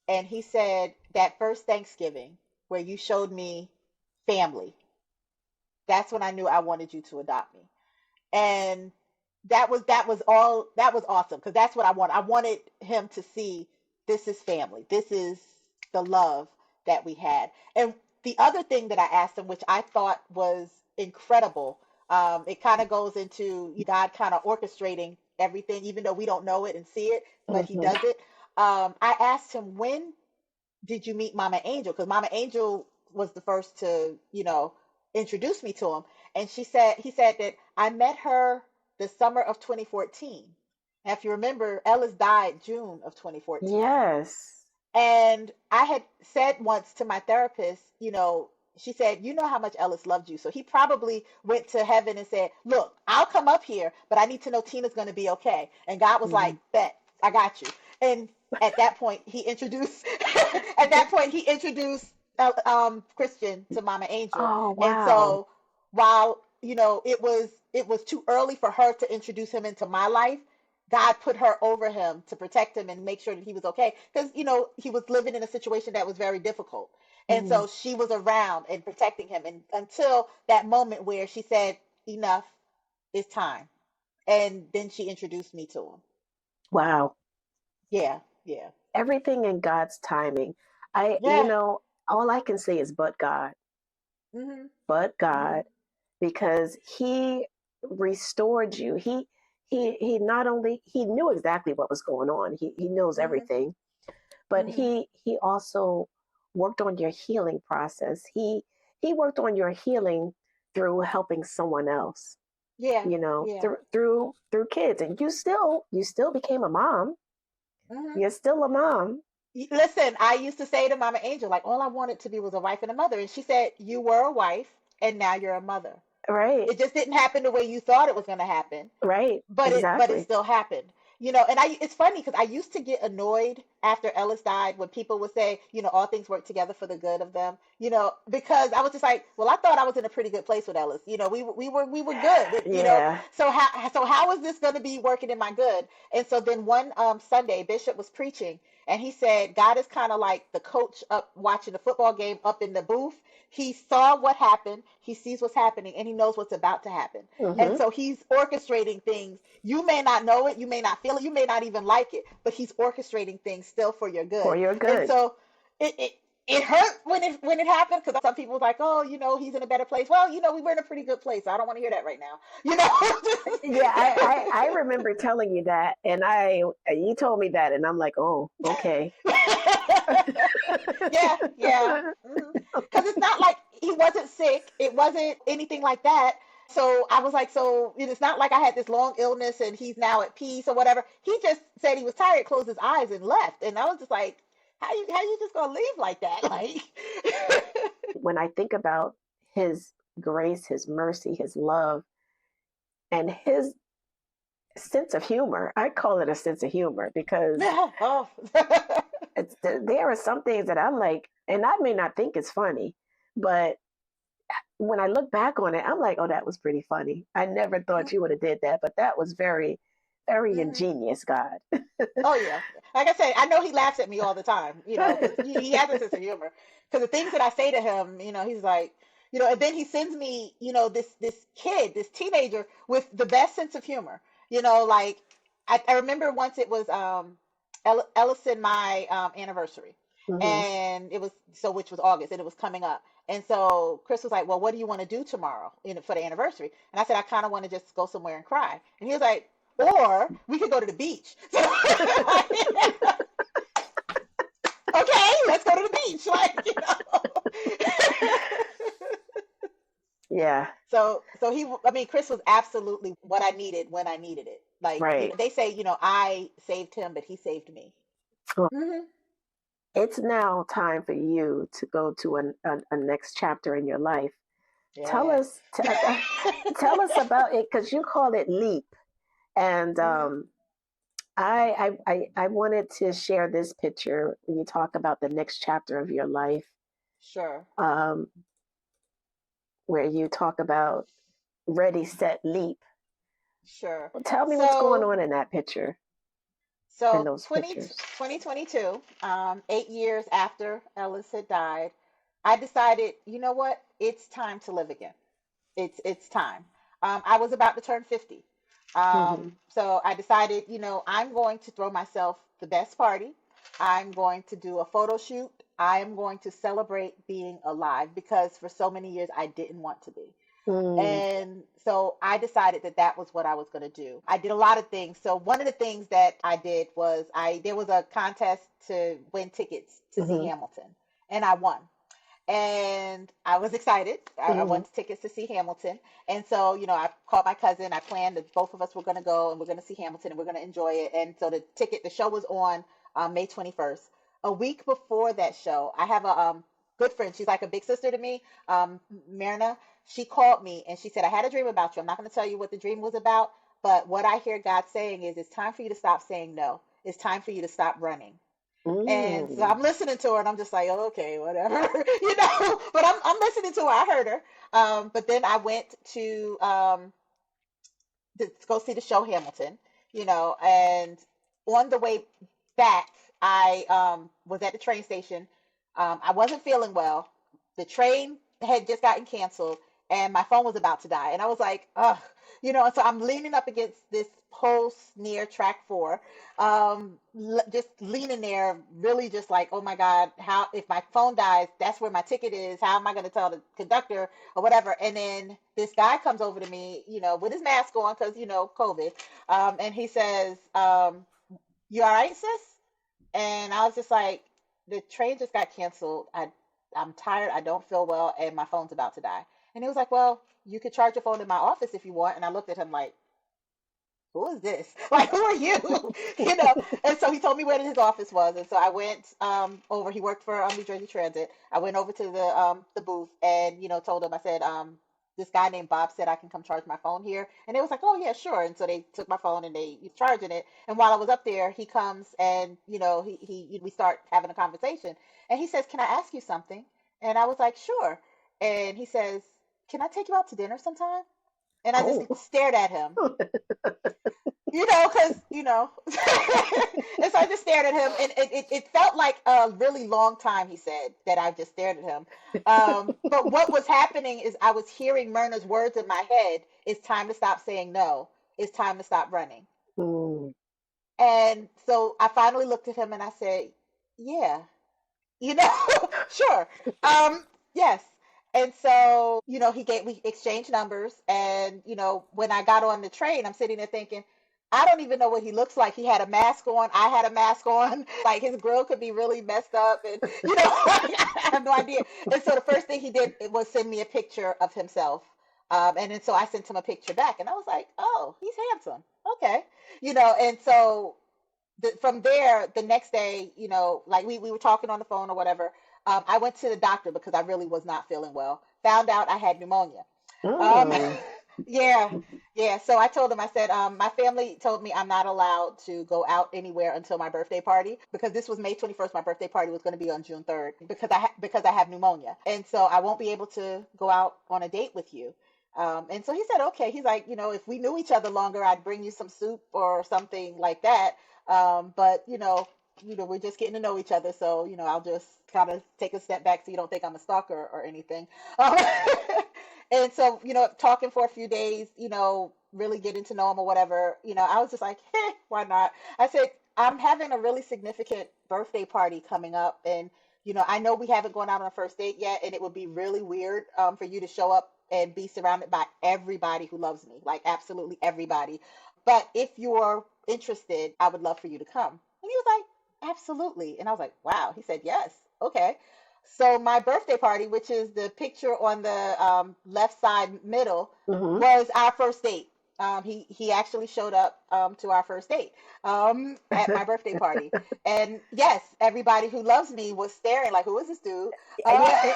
And he said, that first Thanksgiving where you showed me family, that's when I knew I wanted you to adopt me. And that was awesome, because that's what I want. I wanted him to see, this is family. This is the love that we had. And the other thing that I asked him, which I thought was incredible, it kind of goes into God kind of orchestrating everything, even though we don't know it and see it, but he Hmm. does it. I asked him, when did you meet Mama Angel? Because Mama Angel was the first to, introduce me to him. And he said that I met her the summer of 2014. And if you remember, Ellis died June of 2014. Yes. And I had said once to my therapist, she said, how much Ellis loved you. So he probably went to heaven and said, look, I'll come up here, but I need to know Tina's going to be okay. And God was like, Mhm. bet, I got you. And at that point, he introduced, Christian to Mama Angel. Oh, And wow. so while, it was too early for her to introduce him into my life, God put her over him to protect him and make sure that he was okay. Because, he was living in a situation that was very difficult. And Mhm. so she was around and protecting him. And until that moment where she said, enough, it's time. And then she introduced me to him. Wow. Yeah, yeah, Everything in God's timing. yeah. All I can say is Hmm. but Hmm. God, because He restored you. He not only he knew exactly what was going on. He knows Hmm. everything, but Hmm. he also worked on your healing process. He worked on your healing through helping someone else. Yeah, yeah. Through kids, and you still became a mom. Hmm. You're still a mom, Listen, I used to say to Mama Angel, like, all I wanted to be was a wife and a mother. And she said, you were a wife and now you're a mother. right? It just didn't happen the way you thought it was going to happen, Right, but it exactly. still happened. And it's funny because I used to get annoyed after Ellis died when people would say, all things work together for the good of them, because I was just like, well, I thought I was in a pretty good place with Ellis. We were good, Yeah. so how is this going to be working in my good? And so then one Sunday, Bishop was preaching, and he said God is kind of like the coach up watching the football game up in the booth. He saw what happened, he sees what's happening, and he knows what's about to happen. And Hmm. so he's orchestrating things. You may not know it, you may not feel it, you may not even like it, but he's orchestrating things still for your For good. your And good. so it hurt when it happened, because some people was like, oh, he's in a better place. Well, we were in a pretty good place. I don't want to hear that right now. Yeah, I remember telling you that, and you told me that, and I'm like, oh, okay. Yeah, yeah. Because it's not like he wasn't sick. It wasn't anything like that. So I was like, so it's not like I had this long illness and he's now at peace or whatever. He just said he was tired, closed his eyes, and left. And I was just like, how you just gonna leave like that? Like, When I think about His grace, His mercy, His love, and His sense of humor, I call it a sense of humor because oh, there are some things that I'm like, and I may not think it's funny, but when I look back on it, I'm like, oh, that was pretty funny. I never thought you would have did that, but that was very, very Mm-hmm. ingenious, God. Oh yeah, like I said, I know he laughs at me all the time, because he has a sense of humor. Because the things that I say to him, he's like, and then he sends me, this kid, this teenager with the best sense of humor. Like I remember once it was Ellison my anniversary, Hmm. and it was which was August, and it was coming up. And so Chris was like, "Well, what do you want to do tomorrow, for the anniversary?" And I said, "I kind of want to just go somewhere and cry." And he was like, "Or we could go to the beach." So, okay, let's go to the beach. Yeah, So I mean, Chris was absolutely what I needed when I needed it. Like, right. they say, I saved him, but he saved me. Well, Hmm. it's now time for you to go to a next chapter in your life. Tell Yes. us, tell us about it because you call it leap, and Hmm. I wanted to share this picture when you talk about the next chapter of your life, Sure. um, where you talk about ready, set, leap. Sure. Tell me what's going So on in that picture, in So those 20 pictures. 2022, 8 years after Ellis had died, I decided, you know what? It's time to live again. It's time. I was about to turn 50. Hmm. So I decided, I'm going to throw myself the best party. I'm going to do a photo shoot. I am going to celebrate being alive because for so many years I didn't want to be. Mm. And so I decided that that was what I was going to do. I did a lot of things. So one of the things that I did was there was a contest to win tickets to see Hmm. Hamilton, and I won. And I was excited. I Hmm. won tickets to see Hamilton. And so, I called my cousin. I planned that both of us were going to go and we're going to see Hamilton and we're going to enjoy it. And so the show was on May 21st. A week before that show, I have a good friend. She's like a big sister to me, Myrna. She called me and she said, I had a dream about you. I'm not going to tell you what the dream was about, but what I hear God saying is it's time for you to stop saying no. It's time for you to stop running. And so Mm. I'm listening to her and I'm just like, oh, okay, whatever, but I'm listening to her. I heard her. But then I went to go see the show Hamilton, and on the way back, I was at the train station. I wasn't feeling well. The train had just gotten canceled, and my phone was about to die. And I was like, ugh, And so I'm leaning up against this post near track 4, just leaning there, really just like, oh my God, how if my phone dies, that's where my ticket is. How am I going to tell the conductor or whatever? And then this guy comes over to me, with his mask on because COVID, and he says, "You all right, sis?" And I was just like, "The train just got canceled. I'm tired. I don't feel well, and my phone's about to die." And he was like, "Well, you could charge your phone in my office if you want." And I looked at him like, who is this? Like, who are you? And so he told me where his office was, and so I went over. He worked for New Jersey Transit. I went over to the booth and told him. I said, this guy named Bob said I can come charge my phone here, and they was like, oh yeah, sure. And so they took my phone and they he's charging it. And while I was up there, he comes and he we start having a conversation, and he says, can I ask you something? And I was like, sure. And he says, can I take you out to dinner sometime? And I just Oh. stared at him, because and so I just stared at him, and it felt like a really long time. He said that I just stared at him, but what was happening is I was hearing Myrna's words in my head. It's time to stop saying no. It's time to stop running. Mm. And so I finally looked at him and I said, yeah, sure. Yes. And so, we exchanged numbers. And, when I got on the train, I'm sitting there thinking, I don't even know what he looks like. He had a mask on. I had a mask on. Like his grill could be really messed up. And, I have no idea. And so the first thing he did was send me a picture of himself. And then so I sent him a picture back and I was like, oh, he's handsome. Okay. And so from there, the next day, like we were talking on the phone or whatever. I went to the doctor because I really was not feeling well. Found out I had pneumonia. Um, Mm. yeah, Yeah, so I told him, I said, my family told me I'm not allowed to go out anywhere until my birthday party because this was May 21st. My birthday party was going to be on June 3rd because I have pneumonia. And so I won't be able to go out on a date with you. And so he said, okay. He's like, if we knew each other longer, I'd bring you some soup or something like that. But we're just getting to know each other. So, I'll just kind of take a step back so you don't think I'm a stalker or anything. Um, And so, talking for a few days, really getting to know him or whatever, I was just like, hey, why not? I said, I'm having a really significant birthday party coming up. And, I know we haven't gone out on a first date yet. And it would be really weird for you to show up and be surrounded by everybody who loves me, like absolutely everybody. But if you're interested, I would love for you to come. And he was like, absolutely. And I was like, wow. He said, yes. Okay. So my birthday party, which is the picture on the left side middle, Mm-hmm. was our first date. He actually showed up to our first date at my birthday party, and yes, everybody who loves me was staring like, "Who is this dude?" Yeah,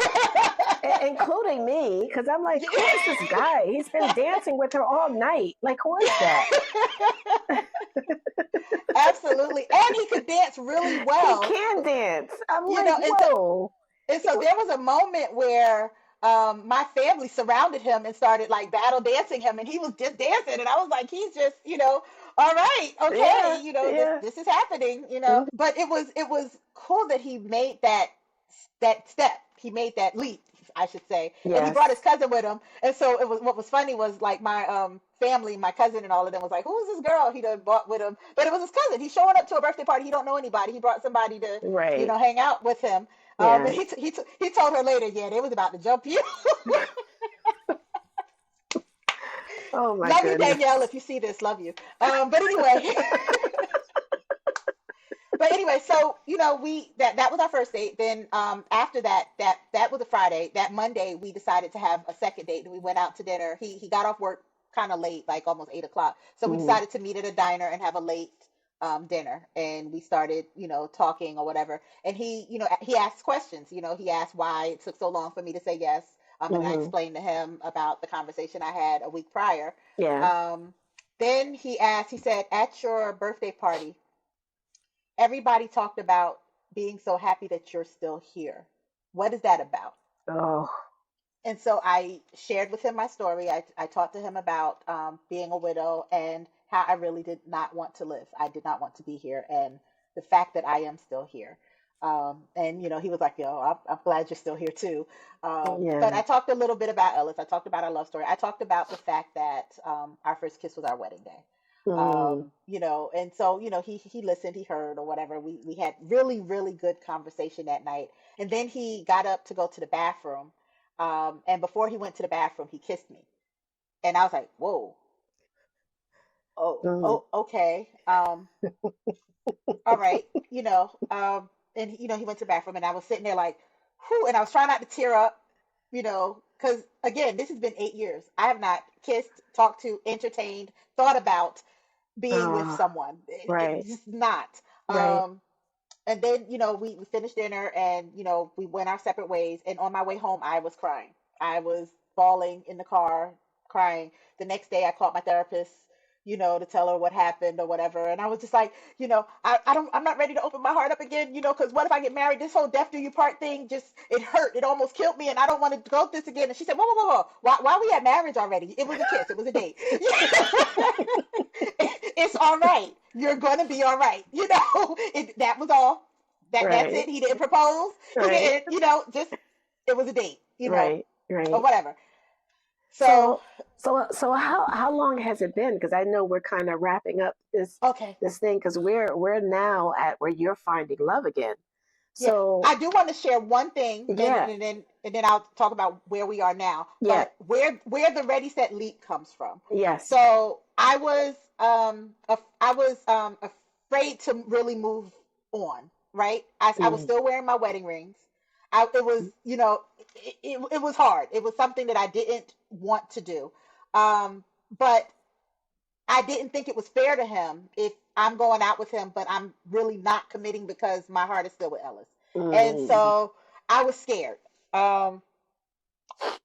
including me, because I'm like, who is this guy? He's been dancing with her all night. Like, who is that? Absolutely, and he could dance really He well. can dance. I'm You like, know, and whoa. so there was a moment where my family surrounded him and started like battle dancing him, and he was just dancing, and I was like, he's just, all right, Yeah, okay, this yeah. this is happening, Mhm. But it was cool that he made that step, he made that leap, I should say, and he Yes. brought his cousin with him, and so it was. What was funny was like my family, my cousin, and all of them was like, "Who is this girl?" He done brought with him, but it was his cousin. He's showing up to a birthday party. He don't know anybody. He brought somebody to Right. hang out with him. And Yeah. he told her later, yeah, they was about to jump you. Oh my Love you, goodness. Danielle. If you see this, love you. But anyway, so that was our first date. Then after that was a Friday. That Monday we decided to have a second date, and we went out to dinner. He got off work kind of late, like almost 8 o'clock. So we Mhm. decided to meet at a diner and have a late dinner, and we started talking or whatever. And he asked questions. He asked why it took so long for me to say yes. And I Mhm. explained to him about the conversation I had a week prior. Yeah. Um, then he said, at your birthday party, everybody talked about being so happy that you're still here. What is that about? Oh. And so I shared with him my story. I talked to him about being a widow and how I really did not want to live. I did not want to be here, and the fact that I am still here. And he was like, "Yo, I'm glad you're still here too." But Yeah. I talked a little bit about Ellis. I talked about our love story. I talked about the fact that our first kiss was our wedding day. Mm. And so he listened, he heard or whatever. We had really really good conversation that night, and then he got up to go to the bathroom, and before he went to the bathroom he kissed me, and I was like, whoa, Mm. okay, all right, and he went to the bathroom, and I was sitting there like, whew, and I was trying not to tear up, because again, this has been 8 years. I have not kissed, talked to, entertained, thought about being with Oh. someone. Right. It's just not. Right. And then, we finished dinner, and, we went our separate ways. And on my way home, I was crying. I was bawling in the car, crying. The next day, I called my therapist, to tell her what happened or whatever. And I was just like, I'm not ready to open my heart up again, because what if I get married? This whole death do you part thing, just, it hurt. It almost killed me. And I don't want to go through this again. And she said, whoa, whoa, whoa, whoa. Why we had marriage already? It was a kiss. It was a date. It's all right. You're gonna be all right. That was all. That's Right. it. He didn't propose. He Right. didn't. Just it was a date. Right. Or Right. whatever. So So how long has it been? Because I know we're kind of wrapping up okay, this thing because we're now at where you're finding love again. yeah. So I do want to share one thing, and, yeah, and then I'll talk about where we are now. yeah, But where the ready set leap comes from. yes. So I was afraid to really move on, right? I was Mm. still wearing my wedding rings. It was, it was hard. It was something that I didn't want to do. But I didn't think it was fair to him if I'm going out with him, but I'm really not committing because my heart is still with Ellis. And Mm. so I was scared. Um,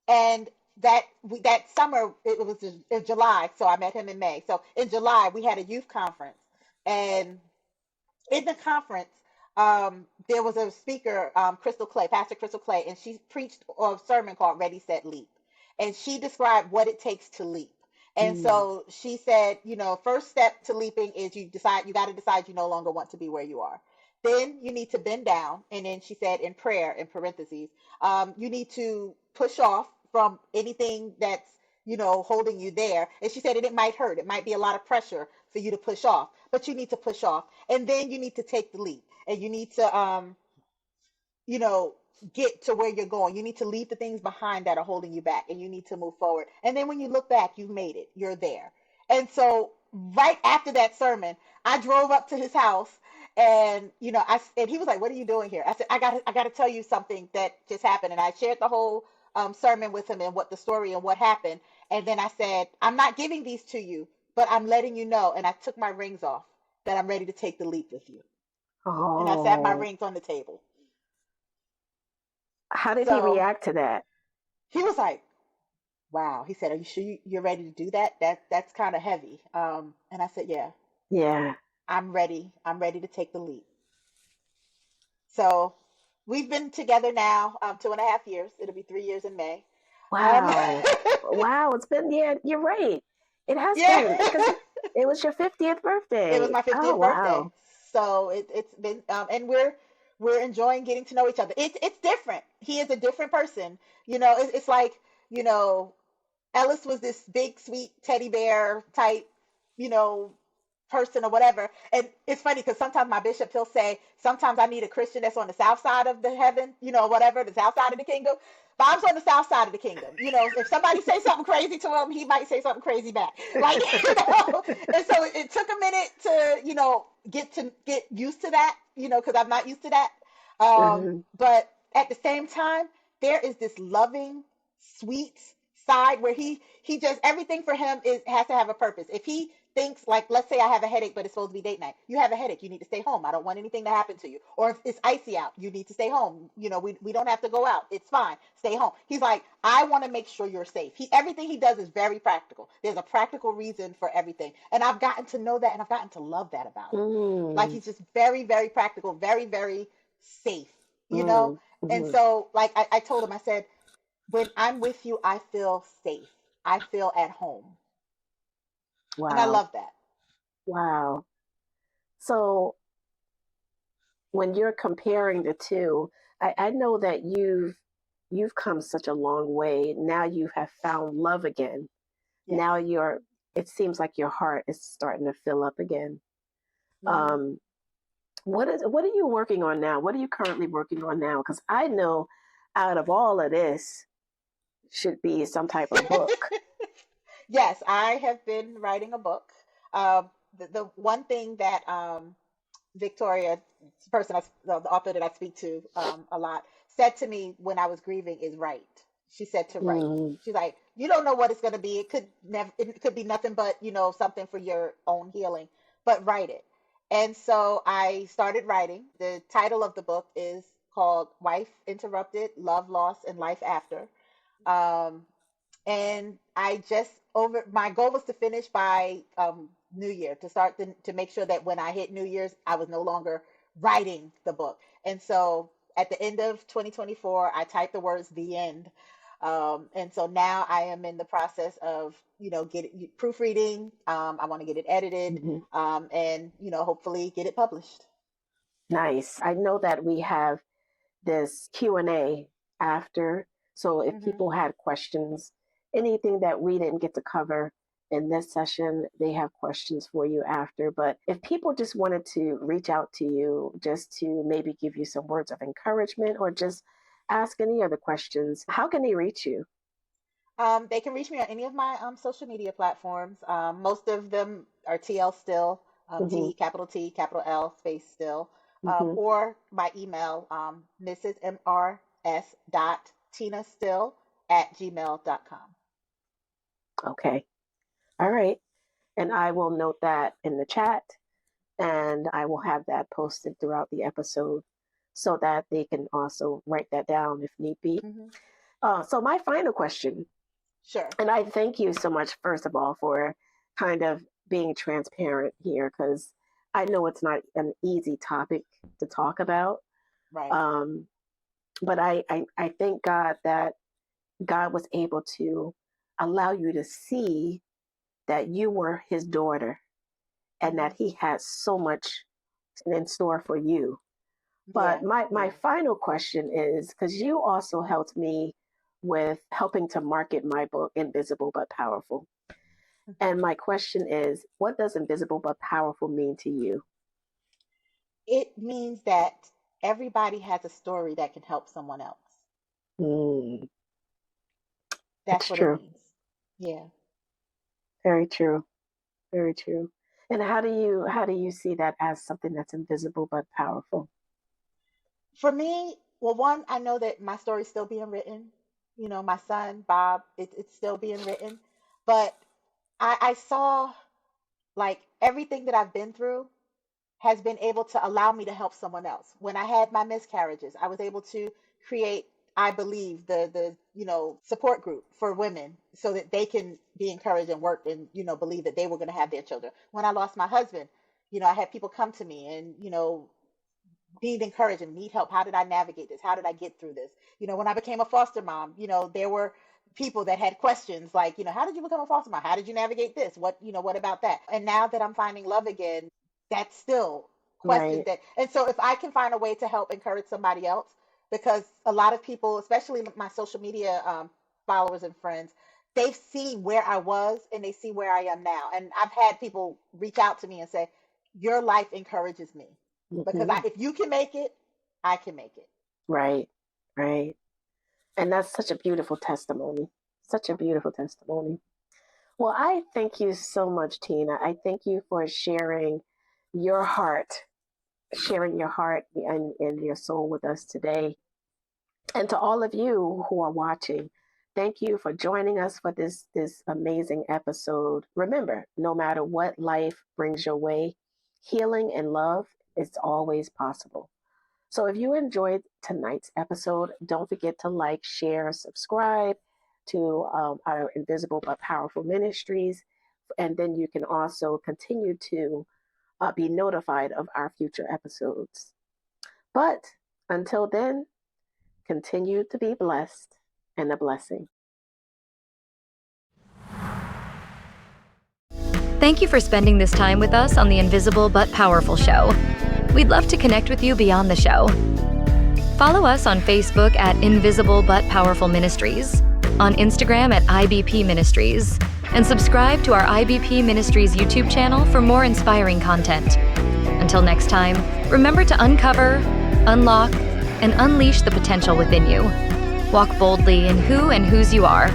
and that summer, it was in July, so I met him in May. So in July we had a youth conference, and in the conference, there was a speaker, Pastor Crystal Clay, and she preached a sermon called Ready, Set, Leap. And she described what it takes to leap. And so she said, first step to leaping is you got to decide you no longer want to be where you are. Then you need to bend down. And then she said in prayer, in parentheses, you need to push off from anything that's, holding you there. And she said, and it might hurt. It might be a lot of pressure for you to push off, but you need to push off. And then you need to take the leap, and you need to, you know, get to where you're going. You need to leave the things behind that are holding you back, and you need to move forward. And then when you look back, you've made it. You're there. And so right after that sermon, I drove up to his house, and and he was like, "What are you doing here?" I said, I got to tell you something that just happened." And I shared the whole sermon with him and what the story and what happened. And then I said, "I'm not giving these to you, but I'm letting you know." And I took my rings off, that I'm ready to take the leap with you. And I sat my Oh, rings on the table. how did he So react to that? he was like, "Wow." He said, "Are you sure you're ready to do that? That's kind of heavy." And I said, "Yeah, Yeah. I'm ready. I'm ready to take the leap." So we've been together now 2.5 years. It'll be 3 years in May. Um, Wow. Wow. It's been, yeah, you're right. It has yeah, been because it was your 50th it was birthday. my Oh, 50th birthday. wow. So it's been and we're enjoying getting to know each other. It's different. He is a different person. It's like, you know, Ellis was this big, sweet teddy bear type, you know, person or whatever. And it's funny because sometimes my bishop, he'll say, sometimes I need a Christian that's on the south side of the heaven, whatever, the south side of the kingdom. But I'm on the south side of the kingdom. If somebody say something crazy to him, he might say something crazy back. Like, And so it took a minute to, get used to that, because I'm not used to that. Hmm. But at the same time, there is this loving, sweet side where he just, everything for him has to have a purpose. If he thinks, like, let's say I have a headache, but it's supposed to be date night. You have a headache, you need to stay home. I don't want anything to happen to you. Or if it's icy out, you need to stay home. We don't have to go out. It's fine. Stay home. He's like, I want to make sure you're safe. Everything he does is very practical. There's a practical reason for everything. And I've gotten to know that, and I've gotten to love that about him. Like, Mm, he's just very, very practical, very, very safe, you know? mm, And mm. so, like, I told him, I said, when I'm with you, I feel safe. I feel at home. And I Wow. love that. Wow. So when you're comparing the two, I know that you've come such a long way. Now you have found love again. Yes. Now it seems like your heart is starting to fill up again. Hmm. Um, what are you working on now? What are you currently working on now? Because I know out of all of this should be some type of book. Yes, I have been writing a book. The one thing that Victoria, the the author that I speak to a lot, said to me when I was grieving is write. She said to write. Mm, She's like, you don't know what it's going to be. It could be nothing but, something for your own healing, but write it. And so I started writing. The title of the book is called Wife Interrupted, Love Lost, and Life After. Um, and I just over my goal was to finish by New Year, to make sure that when I hit New Year's, I was no longer writing the book. And so at the end of 2024, I typed the words "the end," and so now I am in the process of get proofreading. I want to get it edited, mhm. and hopefully get it published. Nice. I know that we have this Q&A after. So if Hmm. people had questions, anything that we didn't get to cover in this session, they have questions for you after. But if people just wanted to reach out to you just to maybe give you some words of encouragement or just ask any other questions, how can they reach you? They can reach me on any of my social media platforms. Most of them are TL Still, Hmm. T, capital L, space Still, Hmm. or my email, Mrs. MRS dot Tina Still at gmail.com. Okay. All right. And I will note that in the chat and I will have that posted throughout the episode so that they can also write that down if need be. Hmm. So my final question, Sure. And I thank you so much, first of all, for kind of being transparent here, because I know it's not an easy topic to talk about. Right. Um, but I thank God that God was able to allow you to see that you were his daughter and Hmm. that he had so much in store for you. But Yeah. my Yeah. final question is, because you also helped me with helping to market my book, Invisible but Powerful. Mhm. And my question is, what does invisible but powerful mean to you? It means that everybody has a story that can help someone else. Mm, That's it's what it true. means. Yeah. Very true. Very true. And how do you see that as something that's invisible but powerful? For me, well, one, I know that my story's still being written. My son, Bob, it's still being written. But I saw like everything that I've been through has been able to allow me to help someone else. When I had my miscarriages, I was able to create, I believe, the support group for women so that they can be encouraged and work and believe that they were going to have their children. When I lost my husband, I had people come to me and need encouragement, need help. How did I navigate this? How did I get through this? When I became a foster mom, there were people that had questions like, how did you become a foster mom? How did you navigate this? What about that? And now that I'm finding love again, that's still questions Right. that, and so if I can find a way to help encourage somebody else, because a lot of people, especially my social media followers and friends, they've seen where I was and they see where I am now. And I've had people reach out to me and say, your life encourages me because Hmm. if you can make it, I can make it. Right. Right. And that's such a beautiful testimony. Such a beautiful testimony. Well, I thank you so much, Tina. I thank you for your heart, sharing your heart and your soul with us today. And to all of you who are watching, thank you for joining us for this amazing episode. Remember, no matter what life brings your way, healing and love is always possible. So if you enjoyed tonight's episode, don't forget to like, share, subscribe to our Invisible but Powerful Ministries. And then you can also continue to be notified of our future episodes. But until then, continue to be blessed and a blessing. Thank you for spending this time with us on the Invisible but Powerful Show. We'd love to connect with you beyond the show. Follow us on Facebook at Invisible but Powerful Ministries, on Instagram at IBP Ministries, and subscribe to our IBP Ministries YouTube channel for more inspiring content. Until next time, remember to uncover, unlock, and unleash the potential within you. Walk boldly in who and whose you are.